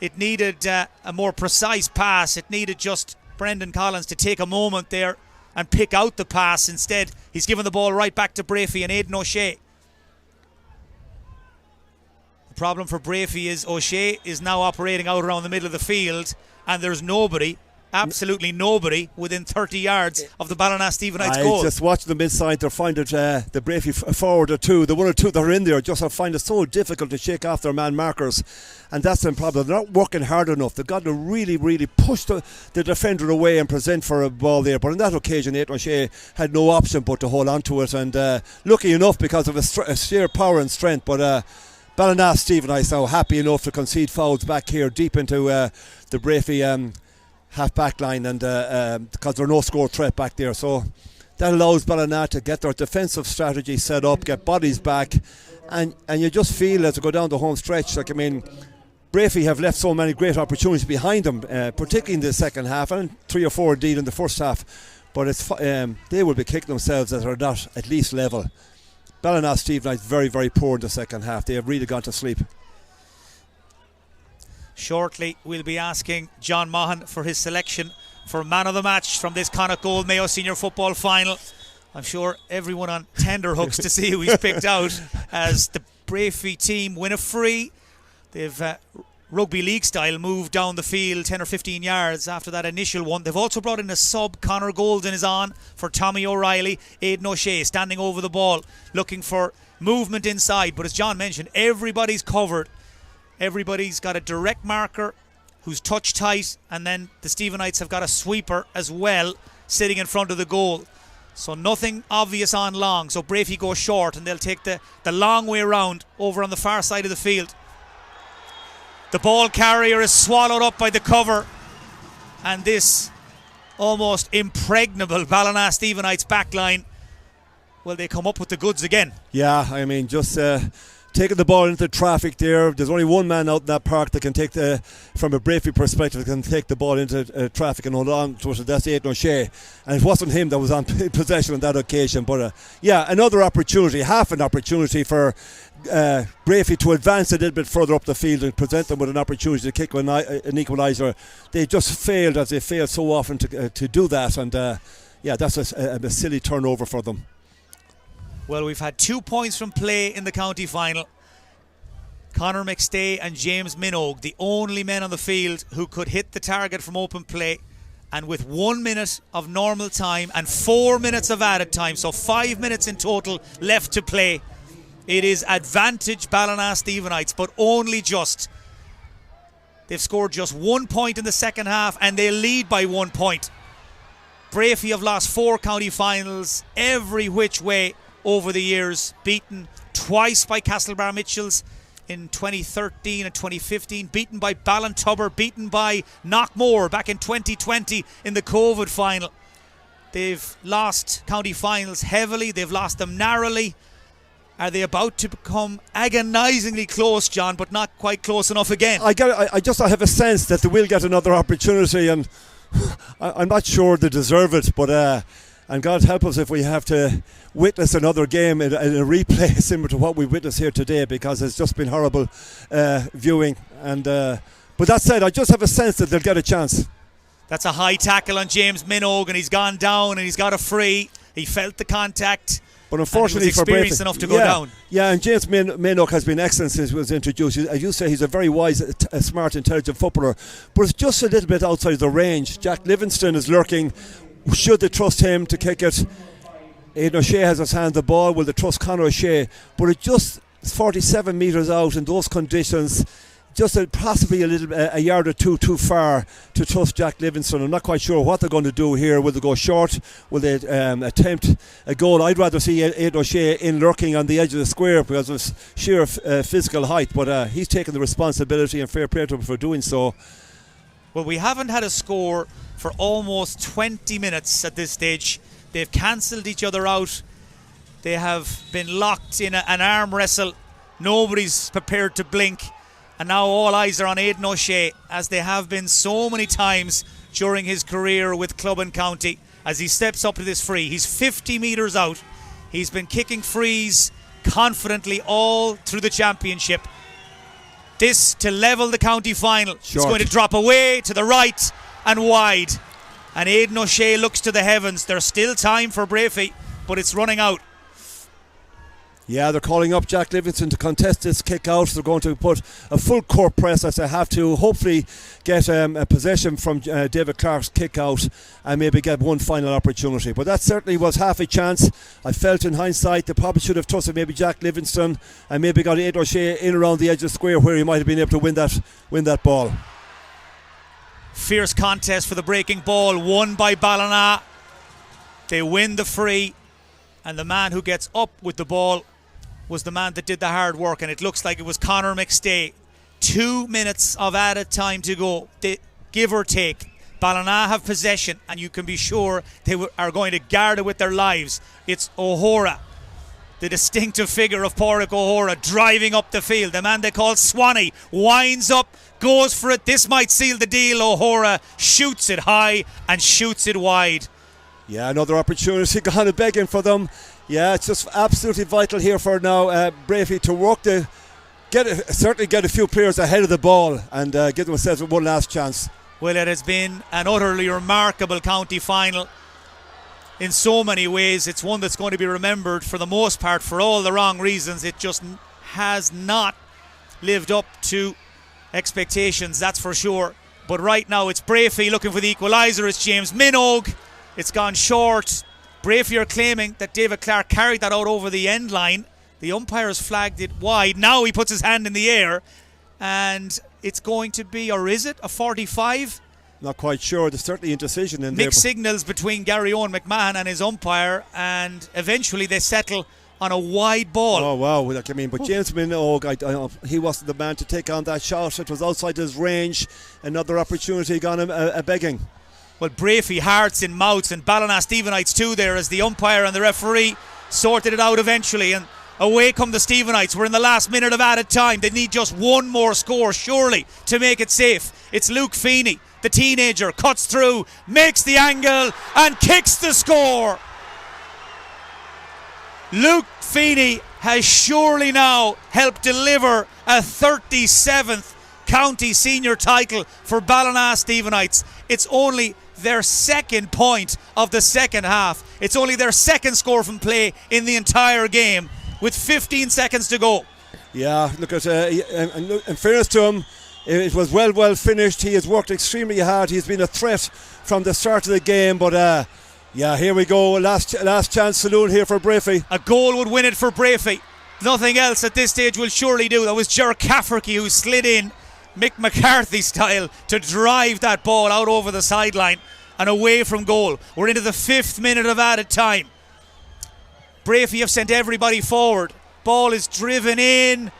It needed a more precise pass. It needed just Brendan Collins to take a moment there and pick out the pass. Instead, he's given the ball right back to Breaffy and Aidan O'Shea. The problem for Breaffy is O'Shea is now operating out around the middle of the field, and there's nobody, absolutely nobody, within 30 yards of the Ballina Stephenites goal. I just watched them inside. They find it, the Breaffy forward or two, the one or two that are in there, just find it so difficult to shake off their man markers, and that's the problem. They're not working hard enough. They've got to really, really push the defender away and present for a ball there. But on that occasion, Aidan O'Shea had no option but to hold on to it, and lucky enough because of a sheer power and strength. But Ballina Stephenites now happy enough to concede fouls back here deep into the Breaffy half-back line, and because there's no score threat back there, so that allows Ballina to get their defensive strategy set up, get bodies back, and you just feel as they go down the home stretch, like, I mean, Breaffy have left so many great opportunities behind them, particularly in the second half, and 3 or 4 indeed in the first half, but it's they will be kicking themselves that they're not at least level. Ballina Stephenites very, very poor in the second half. They have really gone to sleep. Shortly, we'll be asking John Maughan for his selection for man of the match from this Connacht Gold Mayo Senior Football Final. I'm sure everyone on tenterhooks to see who he's picked out as the Breaffy team win a free. They've rugby league style moved down the field 10 or 15 yards after that initial one. They've also brought in a sub. Conor Golden is on for Tommy O'Reilly. Aidan O'Shea standing over the ball looking for movement inside, but as John mentioned, everybody's covered. Everybody's got a direct marker who's touch tight, and then the Stephenites have got a sweeper as well sitting in front of the goal. So nothing obvious on long. So Breaffy goes short, and they'll take the long way around over on the far side of the field. The ball carrier is swallowed up by the cover, and this almost impregnable Ballina Stephenites backline, well, they come up with the goods again. Yeah, I mean, just taking the ball into traffic there. There's only one man out in that park that can take from a Breaffy perspective, can take the ball into traffic and hold on to it. That's Aidan O'Shea, and it wasn't him that was on possession on that occasion. But another opportunity, half an opportunity for Breaffy to advance a little bit further up the field and present them with an opportunity to kick an equaliser. They just failed, as they fail so often to do that, and that's a silly turnover for them. Well, we've had 2 points from play in the county final. Conor McStay and James Minogue, the only men on the field who could hit the target from open play, and with 1 minute of normal time and 4 minutes of added time, so 5 minutes in total left to play, it is advantage Ballina Stephenites, but only just. They've scored just 1 point in the second half and they lead by 1 point. Breaffy have lost 4 county finals every which way over the years, beaten twice by Castlebar Mitchells in 2013 and 2015, beaten by Ballintubber, beaten by Knockmore back in 2020 in the COVID final. They've lost county finals heavily, they've lost them narrowly. Are they about to become agonisingly close, John, but not quite close enough again? I have a sense that they will get another opportunity, and I'm not sure they deserve it, but and God help us if we have to witness another game in a replay similar to what we witnessed here today, because it's just been horrible viewing. And but that said, I just have a sense that they'll get a chance. That's a high tackle on James Minogue, and he's gone down and he's got a free. He felt the contact. But unfortunately for experienced enough to go down. Yeah, and James Minogue has been excellent since he was introduced. As you say, he's a very wise, smart, intelligent footballer, but it's just a little bit outside the range. Jack Livingston is lurking. Should they trust him to kick it? Aidan O'Shea has his hand on the ball. Will they trust Conor O'Shea? But it just 47 metres out in those conditions, just possibly a yard or two too far to trust Jack Livingston. I'm not quite sure what they're going to do here. Will they go short? Will they attempt a goal? I'd rather see Aidan O'Shea in lurking on the edge of the square because of his sheer physical height, but he's taken the responsibility, and fair play to him for doing so. Well, we haven't had a score for almost 20 minutes at this stage. They've cancelled each other out. They have been locked in an arm wrestle. Nobody's prepared to blink. And now all eyes are on Aidan O'Shea, as they have been so many times during his career with club and county, as he steps up to this free. He's 50 metres out. He's been kicking frees confidently all through the championship. This to level the county final. Short. It's going to drop away to the right and wide. And Aidan O'Shea looks to the heavens. There's still time for Breaffy, but it's running out. Yeah, they're calling up Jack Livingston to contest this kick out. They're going to put a full court press as they have to hopefully get a possession from David Clark's kick out and maybe get one final opportunity. But that certainly was half a chance. I felt in hindsight they probably should have trusted maybe Jack Livingston and maybe got Aidan O'Shea in around the edge of the square where he might have been able to win that ball. Fierce contest for the breaking ball, won by Ballina. They win the free, and the man who gets up with the ball was the man that did the hard work, and it looks like it was Conor McStay. 2 minutes of added time to go, give or take. Ballina have possession, and you can be sure they are going to guard it with their lives. It's O'Hora, the distinctive figure of Pádraig O'Hora, driving up the field. The man they call Swanee winds up, goes for it. This might seal the deal. O'Hora shoots it high and shoots it wide. Yeah, another opportunity gone begging for them. Yeah, it's just absolutely vital here for now Breaffy to work certainly get a few players ahead of the ball and give themselves one last chance. Well, it has been an utterly remarkable county final in so many ways. It's one that's going to be remembered for the most part for all the wrong reasons. It just has not lived up to expectations, that's for sure. But right now it's Breaffy looking for the equaliser. It's James Minogue. It's gone short. Breaffy are claiming that David Clark carried that out over the end line. The umpires flagged it wide. Now he puts his hand in the air, and it's going to be, or is it, a 45? Not quite sure. There's certainly indecision in there. Mixed signals between Gary Owen McMahon and his umpire, and eventually they settle on a wide ball. Oh wow, but James Minogue, he wasn't the man to take on that shot. It was outside his range. Another opportunity gone a begging. Well, Breaffy hearts in mouths, and Ballina Stephenites too there, as the umpire and the referee sorted it out eventually, and away come the Stephenites. We're in the last minute of added time. They need just one more score surely to make it safe. It's Luke Feeney, the teenager, cuts through, makes the angle and kicks the score. Luke Feeney has surely now helped deliver a 37th county senior title for Ballina Stephenites. It's only their second point of the second half. It's only their second score from play in the entire game, with 15 seconds to go. Yeah, look at in fairness to him, it was well finished. He has worked extremely hard. He's been a threat from the start of the game, but yeah, here we go. Last chance saloon here for Breaffy. A goal would win it for Breaffy. Nothing else at this stage will surely do. That was Ger Cafferty who slid in Mick McCarthy style, to drive that ball out over the sideline and away from goal. We're into the 5th minute of added time. Breaffy have sent everybody forward. Ball is driven in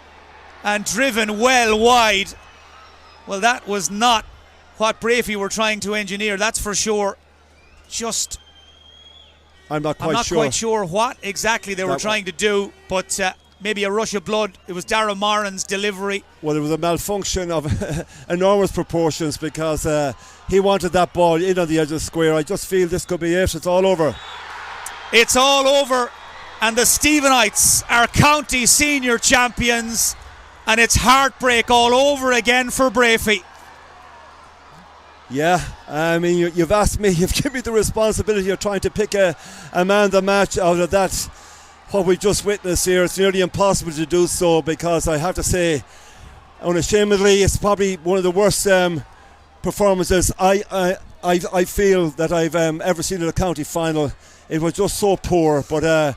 and driven well wide. Well, that was not what Breaffy were trying to engineer, that's for sure. I'm not quite sure what exactly they were trying to do, but maybe a rush of blood. It was Darragh Moran's delivery. Well, it was a malfunction of enormous proportions because he wanted that ball in on the edge of the square. I just feel this could be it. It's all over. It's all over, and the Stephenites are county senior champions, and it's heartbreak all over again for Breaffy. Yeah, I mean, you've asked me, you've given me the responsibility of trying to pick a man of the match out of that, what we just witnessed here. It's nearly impossible to do so because I have to say, unashamedly, it's probably one of the worst performances I feel that I've ever seen in a county final. It was just so poor, but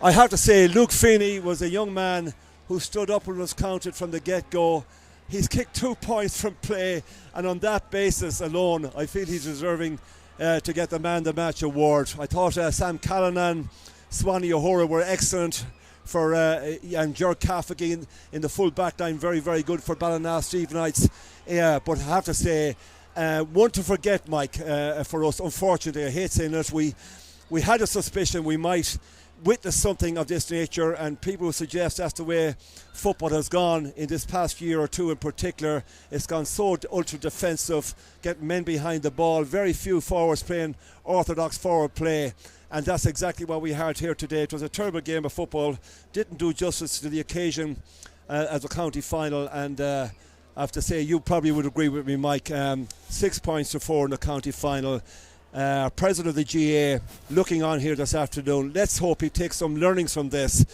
I have to say, Luke Feeney was a young man who stood up and was counted from the get-go. He's kicked 2 points from play, and on that basis alone, I feel he's deserving to get the Man of the Match award. I thought Sam Callanan, Swanee O'Hora were excellent for and Ger Cafferty in the full back line, very, very good for Ballina Stephenites. But I have to say, one to forget, Mike, for us, unfortunately, I hate saying it, we had a suspicion we might witness something of this nature, and people will suggest that's the way football has gone in this past year or two in particular. It's gone so ultra defensive, getting men behind the ball, very few forwards playing orthodox forward play, and that's exactly what we had here today. It was a terrible game of football, didn't do justice to the occasion as a county final, and I have to say, you probably would agree with me, Mike, 6 points to 4 in the county final. President of the GA looking on here this afternoon. Let's hope he takes some learnings from this.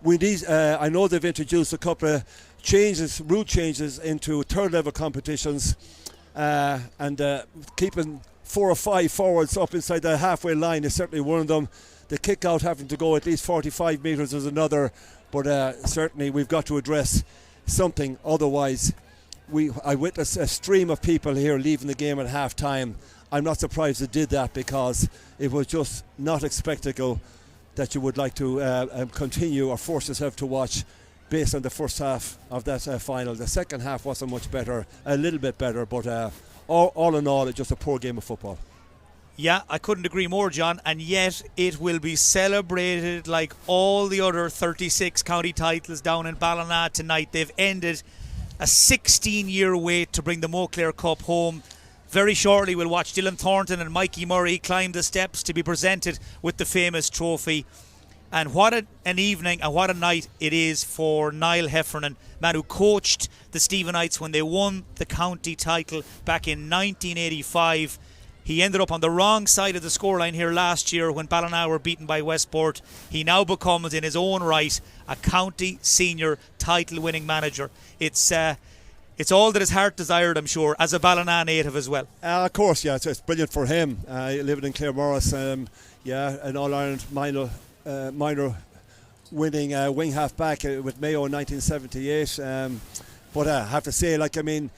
We need. I know they've introduced a couple of changes, rule changes into third level competitions, and keeping 4 or 5 forwards up inside the halfway line is certainly one of them. The kick out having to go at least 45 metres is another, but certainly we've got to address something, otherwise I witnessed a stream of people here leaving the game at half time. I'm not surprised they did that because it was just not a spectacle that you would like to continue or force yourself to watch based on the first half of that final. The second half wasn't much better, a little bit better, but all in all, it's just a poor game of football. Yeah, I couldn't agree more, John, and yet it will be celebrated like all the other 36 county titles down in Ballina tonight. They've ended a 16-year wait to bring the Moclair Cup home. Very shortly we'll watch Dylan Thornton and Mikey Murray climb the steps to be presented with the famous trophy. And what an evening and what a night it is for Niall Heffernan, man who coached the Stephenites when they won the county title back in 1985. He ended up on the wrong side of the scoreline here last year when Ballina were beaten by Westport. He now becomes, in his own right, a county senior title-winning manager. It's all that his heart desired, I'm sure, as a Ballina native as well. Of course, yeah, it's brilliant for him. Living in Claremorris, an All-Ireland minor winning wing half-back with Mayo in 1978. But I have to say, there'll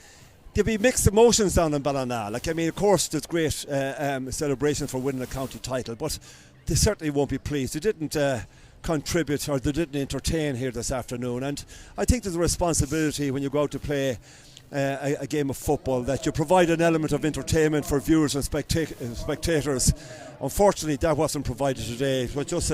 be mixed emotions down in Ballina. Of course, there's great celebration for winning a county title, but they certainly won't be pleased. They didn't contribute or they didn't entertain here this afternoon, and I think there's a responsibility when you go out to play a game of football that you provide an element of entertainment for viewers and spectators. Unfortunately, that wasn't provided today. It was just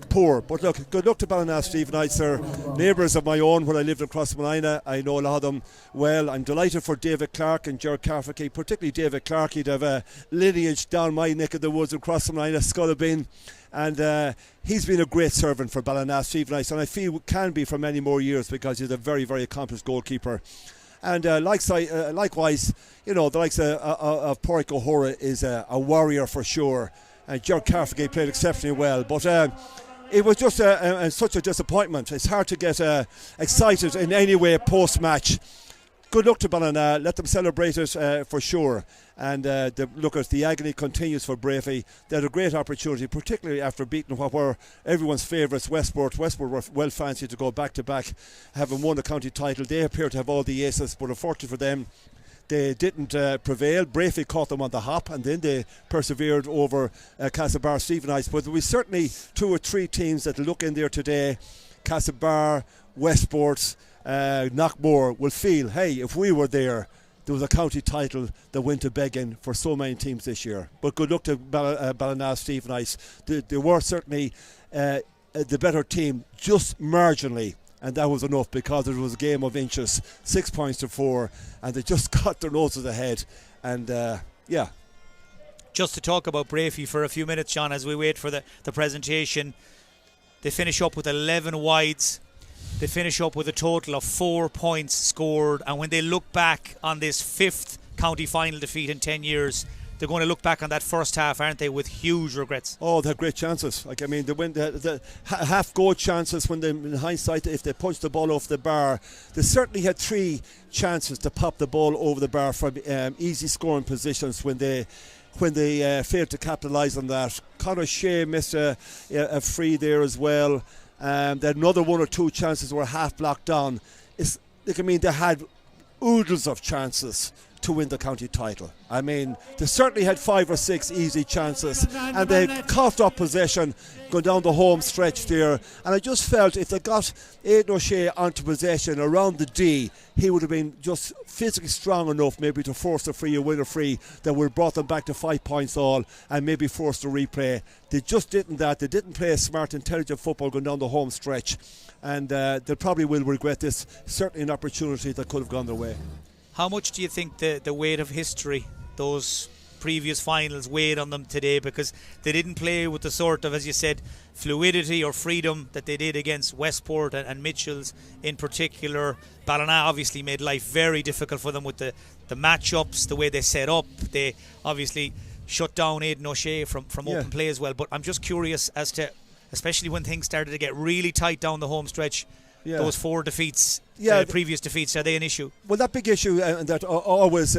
poor. But look, good luck to Ballina Stephenites. They're neighbours of my own when I lived across Ballina. I know a lot of them well. I'm delighted for David Clark and Ger Cafferty, particularly David Clark. He'd have a lineage down my neck of the woods across Ballina, Scullabin. And he's been a great servant for Ballina Stephenites, and I feel can be for many more years because he's a very, very accomplished goalkeeper. And likewise, the likes of Porrick O'Hora is a warrior for sure. And Ger Cafferty played exceptionally well. But it was just such a disappointment. It's hard to get excited in any way post-match. good luck to Ballina. Let them celebrate it for sure. And the agony continues for Breaffy. They had a great opportunity, particularly after beating what were everyone's favourites, Westport. Westport were well fancied to go back-to-back, having won the county title. They appear to have all the aces, but unfortunately for them, they didn't prevail. Breaffy caught them on the hop, and then they persevered over Castlebar Stephenites. But there was certainly 2 or 3 teams that look in there today. Castlebar, Westport, Knockmore will feel, hey, if we were there was a county title that went to begging for so many teams this year. But good luck to Ballina Stephenites. They were certainly the better team, just marginally. And that was enough, because it was a game of inches, 6 points to 4, and they just got their noses ahead. And Just to talk about Breaffy for a few minutes, John, as we wait for the presentation. They finish up with 11 wides. They finish up with a total of 4 points scored. And when they look back on this 5th county final defeat in 10 years, they're going to look back on that first half, aren't they, with huge regrets? Oh, they had great chances. Like, I mean, they went the half-goal chances when they, in hindsight, if they punched the ball off the bar. They certainly had 3 chances to pop the ball over the bar from easy scoring positions when they failed to capitalise on that. Conor Shea missed a free there as well. They had another 1 or 2 chances were half blocked down. They had oodles of chances to win the county title. I mean, they certainly had 5 or 6 easy chances, and they coughed up possession going down the home stretch there. And I just felt if they got Aidan O'Shea onto possession around the D, he would have been just physically strong enough maybe to force a free or win a free that would have brought them back to 5 points all and maybe forced a replay. They just didn't that. They didn't play a smart, intelligent football going down the home stretch, and they probably will regret this. Certainly an opportunity that could have gone their way. How much do you think the weight of history, those previous finals, weighed on them today? Because they didn't play with the sort of, as you said, fluidity or freedom that they did against Westport and Mitchells in particular. Ballina obviously made life very difficult for them with the matchups, the way they set up. They obviously shut down Aidan O'Shea from open play as well. But I'm just curious as to, especially when things started to get really tight down the home stretch, those 4 defeats, previous defeats, are they an issue? Well, that big issue that always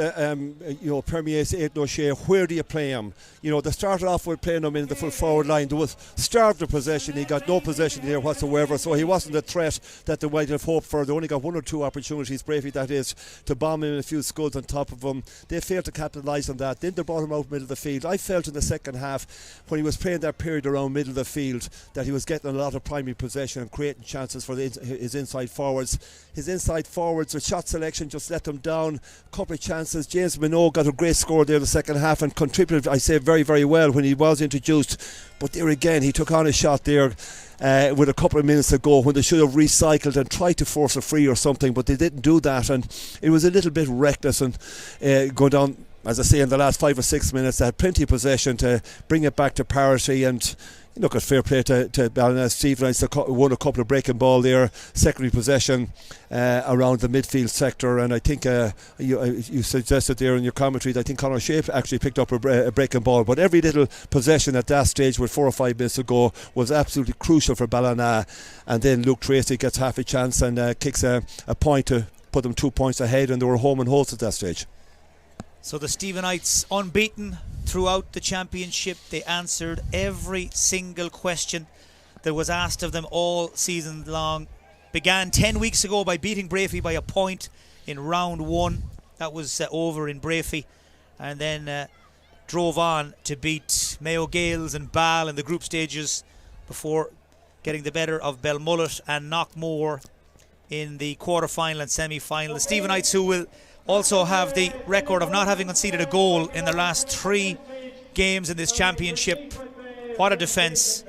permeates Aidan O'Shea, where do you play him? They started off with playing him in the full forward line. There was starved of possession. He got no possession there whatsoever, so he wasn't a threat that they might have hoped for. They only got 1 or 2 opportunities, Breaffy that is, to bomb him in a few scuds on top of him. They failed to capitalise on that. Then they brought him out middle of the field. I felt in the second half, when he was playing that period around middle of the field, that he was getting a lot of primary possession and creating chances for his inside forwards. His inside forwards, the shot selection just let them down. A couple of chances. James Mayo got a great score there in the second half and contributed, I say, very, very well when he was introduced. But there again, he took on a shot there with a couple of minutes to go when they should have recycled and tried to force a free or something, but they didn't do that, and it was a little bit reckless and going down. As I say, in the last 5 or 6 minutes, they had plenty of possession to bring it back to parity. And look, at fair play to Ballina Stephenites. They won a couple of breaking ball there, secondary possession around the midfield sector. And I think you suggested there in your commentary that I think Conor Shea actually picked up a breaking ball. But every little possession at that stage with 4 or 5 minutes to go was absolutely crucial for Ballina. And then Luke Tracy gets half a chance and kicks a point to put them 2 points ahead, and they were home and host at that stage. So the Stephenites unbeaten throughout the championship. They answered every single question that was asked of them all season long. Began 10 weeks ago by beating Breaffy by a point in round 1. That was over in Breaffy. And then drove on to beat Mayo Gales and Ball in the group stages before getting the better of Belmullet and Knockmore in the quarter-final and semi-final. The Stephenites, who will also have the record of not having conceded a goal in their last 3 games in this championship. What a defence.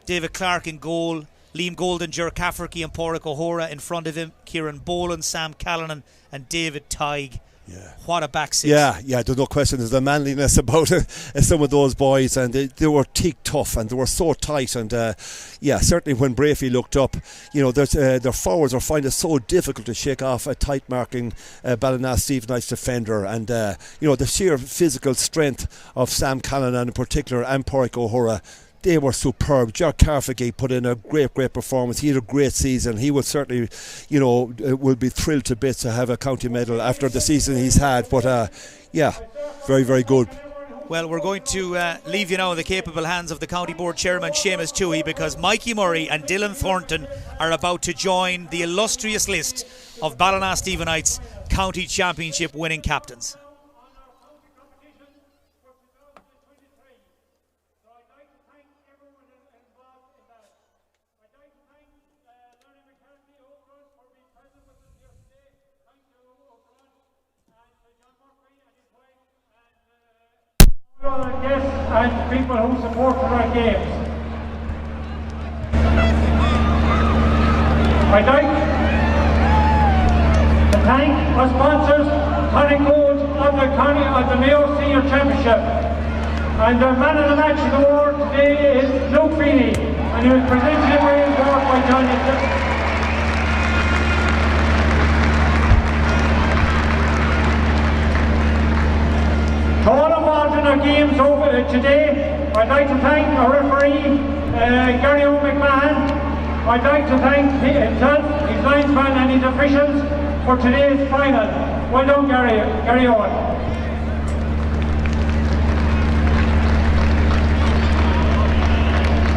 David Clark in goal, Liam Goldinger, Cafferty and Porrick O'Hora in front of him, Kieran Boland, Sam Callanan and David Tighe. Yeah. What a back six. Yeah, there's no question. There's a manliness about some of those boys, and they were teak tough and they were so tight. And certainly when Breaffy looked up, their forwards are finding it so difficult to shake off a tight marking Ballina Stephenites defender. And the sheer physical strength of Sam Callanan in particular and Porrick O'Hora, they were superb. Jack Carfaghy put in a great performance. He had a great season. He will certainly, will be thrilled to bits to have a county medal after the season he's had. But yeah, very, very good. Well, we're going to leave you now in the capable hands of the County Board Chairman, Seamus Toohey, because Mikey Murray and Dylan Thornton are about to join the illustrious list of Ballina Stephenites County Championship winning captains. Other guests and people who supported our games. I'd like to thank our sponsors, Connie Gold of the Mayo Senior Championship. And the man of the match award today is Luke Feeney, and he was presented in Wales by Johnny. To all involved in our games over today, I'd like to thank our referee, Gary McMahon. I'd like to thank himself, his linesman and his officials for today's final. Well done, Gary Owen.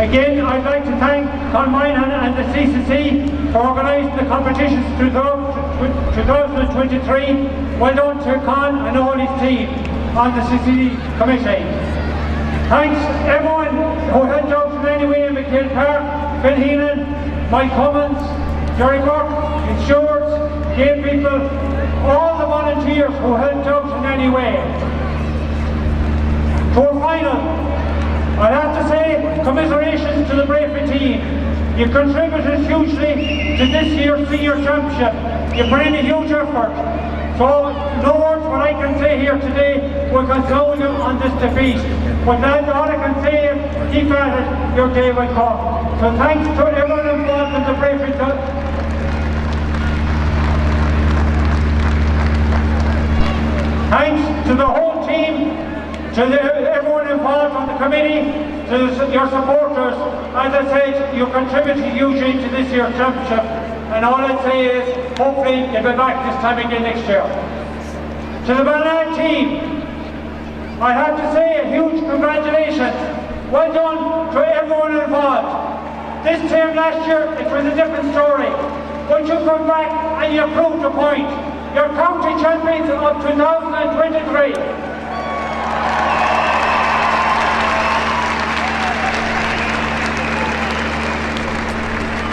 Again, I'd like to thank Con Moynihan and the CCC for organising the competitions 2023. Well done to Con and all his team on the CCC committee. Thanks everyone who helped out in any way in McHale Park, Phil Heenan, Mike Cummins, Jerry Burke, insurers, game people, all the volunteers who helped out in any way. To our final, I'd have to say commiserations to the Breaffy team. You contributed hugely to this year's senior championship. You put in a huge effort. So, no words what I can say here today will console you on this defeat. But now all I can say is, keep at it, your day will come. So thanks to everyone involved in the Breaffy. Thanks to the whole team, to everyone involved on the committee, to your supporters. As I said, you contributed hugely to this year's championship. And all I'd say is, hopefully you'll be back this time again next year. To the Ballina team, I have to say a huge congratulations. Well done to everyone involved. This time last year, it was a different story. But you come back and you proved the point. You're county champions of 2023.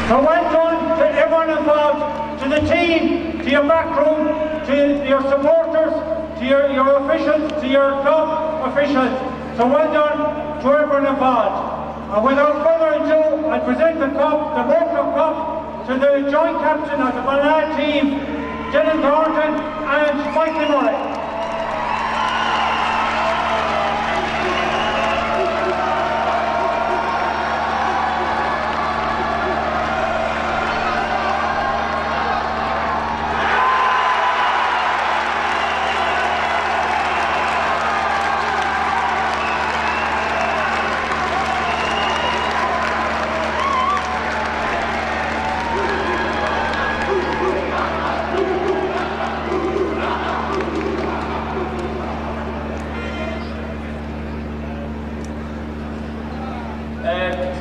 So well done to everyone involved, to the team, to your backroom, to your supporters, to your officials, to your club officials. So well done to everyone involved. And without further ado, I present the cup, the World Cup, to the joint captain of the Ballina team, Dylan Thornton and Mikey Murray.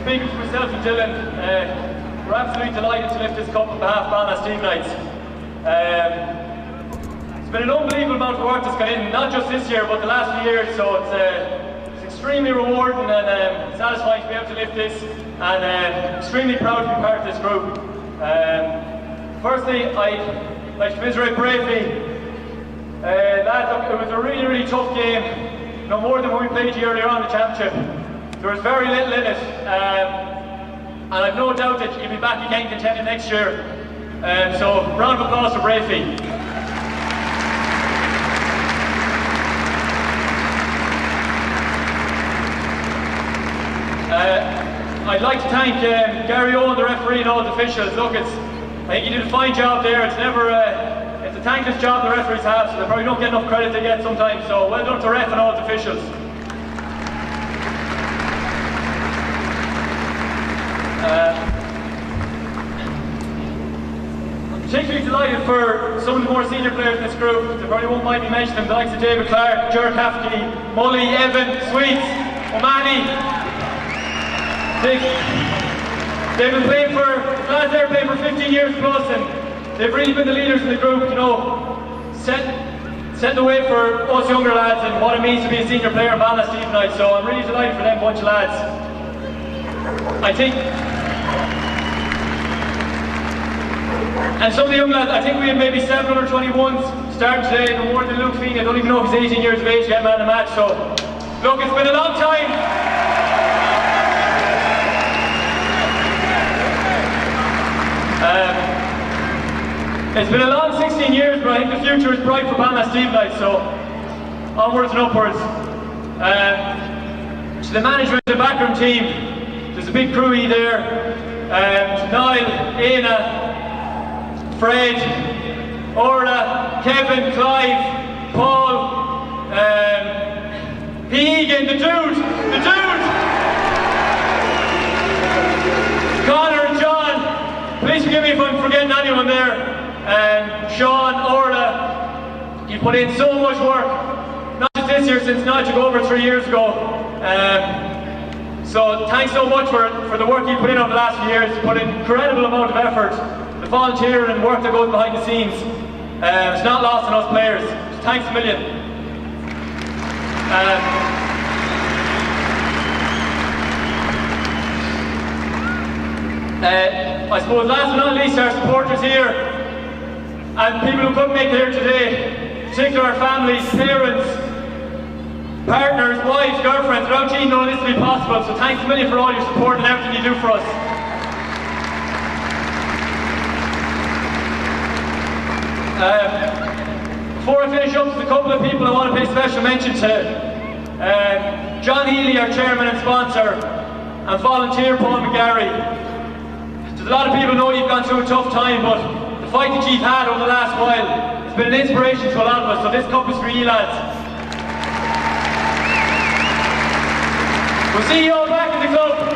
Speaking for myself and Dylan, we're absolutely delighted to lift this cup on behalf of Ballina Stephenites. It's been an unbelievable amount of work that's gone in, not just this year, but the last few years, so it's extremely rewarding and satisfying to be able to lift this, and extremely proud to be part of this group. Firstly, I'd like to commiserate Breaffy. Lads, look, it was a really, really tough game, no more than when we played you earlier on in the championship. There was very little in it, and I've no doubt that you'll be back again contending next year. So, round of applause for Breaffy. I'd like to thank Gary Owen, the referee, and all the officials. Look, I think you did a fine job there. It's never, it's a thankless job the referees have, so they probably don't get enough credit they get sometimes. So, well done to ref and all the officials. I'm particularly delighted for some of the more senior players in this group. They probably won't mind me mentioning them, the likes of David Clark, Ger Cafferty, Mully, Evan, Sweets, O'Mahony. They've been playing for, lads there playing for 15 years plus, and they've really been the leaders in the group, you know, setting the way for us younger lads and what it means to be a senior player in Ballina Stephenites. So I'm really delighted for them bunch of lads. I think, and some of the young lads, I think we had maybe 7 under 21s starting today, no more than Luke Feeney. I don't even know if he's 18 years of age yet, man of the match. So, look, it's been a long time. It's been a long 16 years, but I think the future is bright for Ballina Stephenites, so onwards and upwards. To the management, the backroom team, there's a big crew there. Niall, Aina, Fred, Orla, Kevin, Clive, Paul, Egan, the dude! Connor and John, please forgive me if I'm forgetting anyone there. Sean, Orla, you put in so much work, not just this year, since Nigel took over 3 years ago. So thanks so much for the work you put in over the last few years. You put in an incredible amount of effort, the volunteering and work that goes behind the scenes. It's not lost on us players. Just thanks a million. I suppose last but not least, our supporters here and people who couldn't make it here today, in particular our families, parents, partners, wives, girlfriends. Without you, none of this would be possible, so thanks a million for all your support and everything you do for us. Before I finish up, there's a couple of people I want to pay special mention to. John Healy, our chairman and sponsor, and volunteer Paul McGarry. There's a lot of people know you've gone through a tough time, but the fight that you've had over the last while has been an inspiration to a lot of us, so this cup is for you lads. We'll see you all back in the club.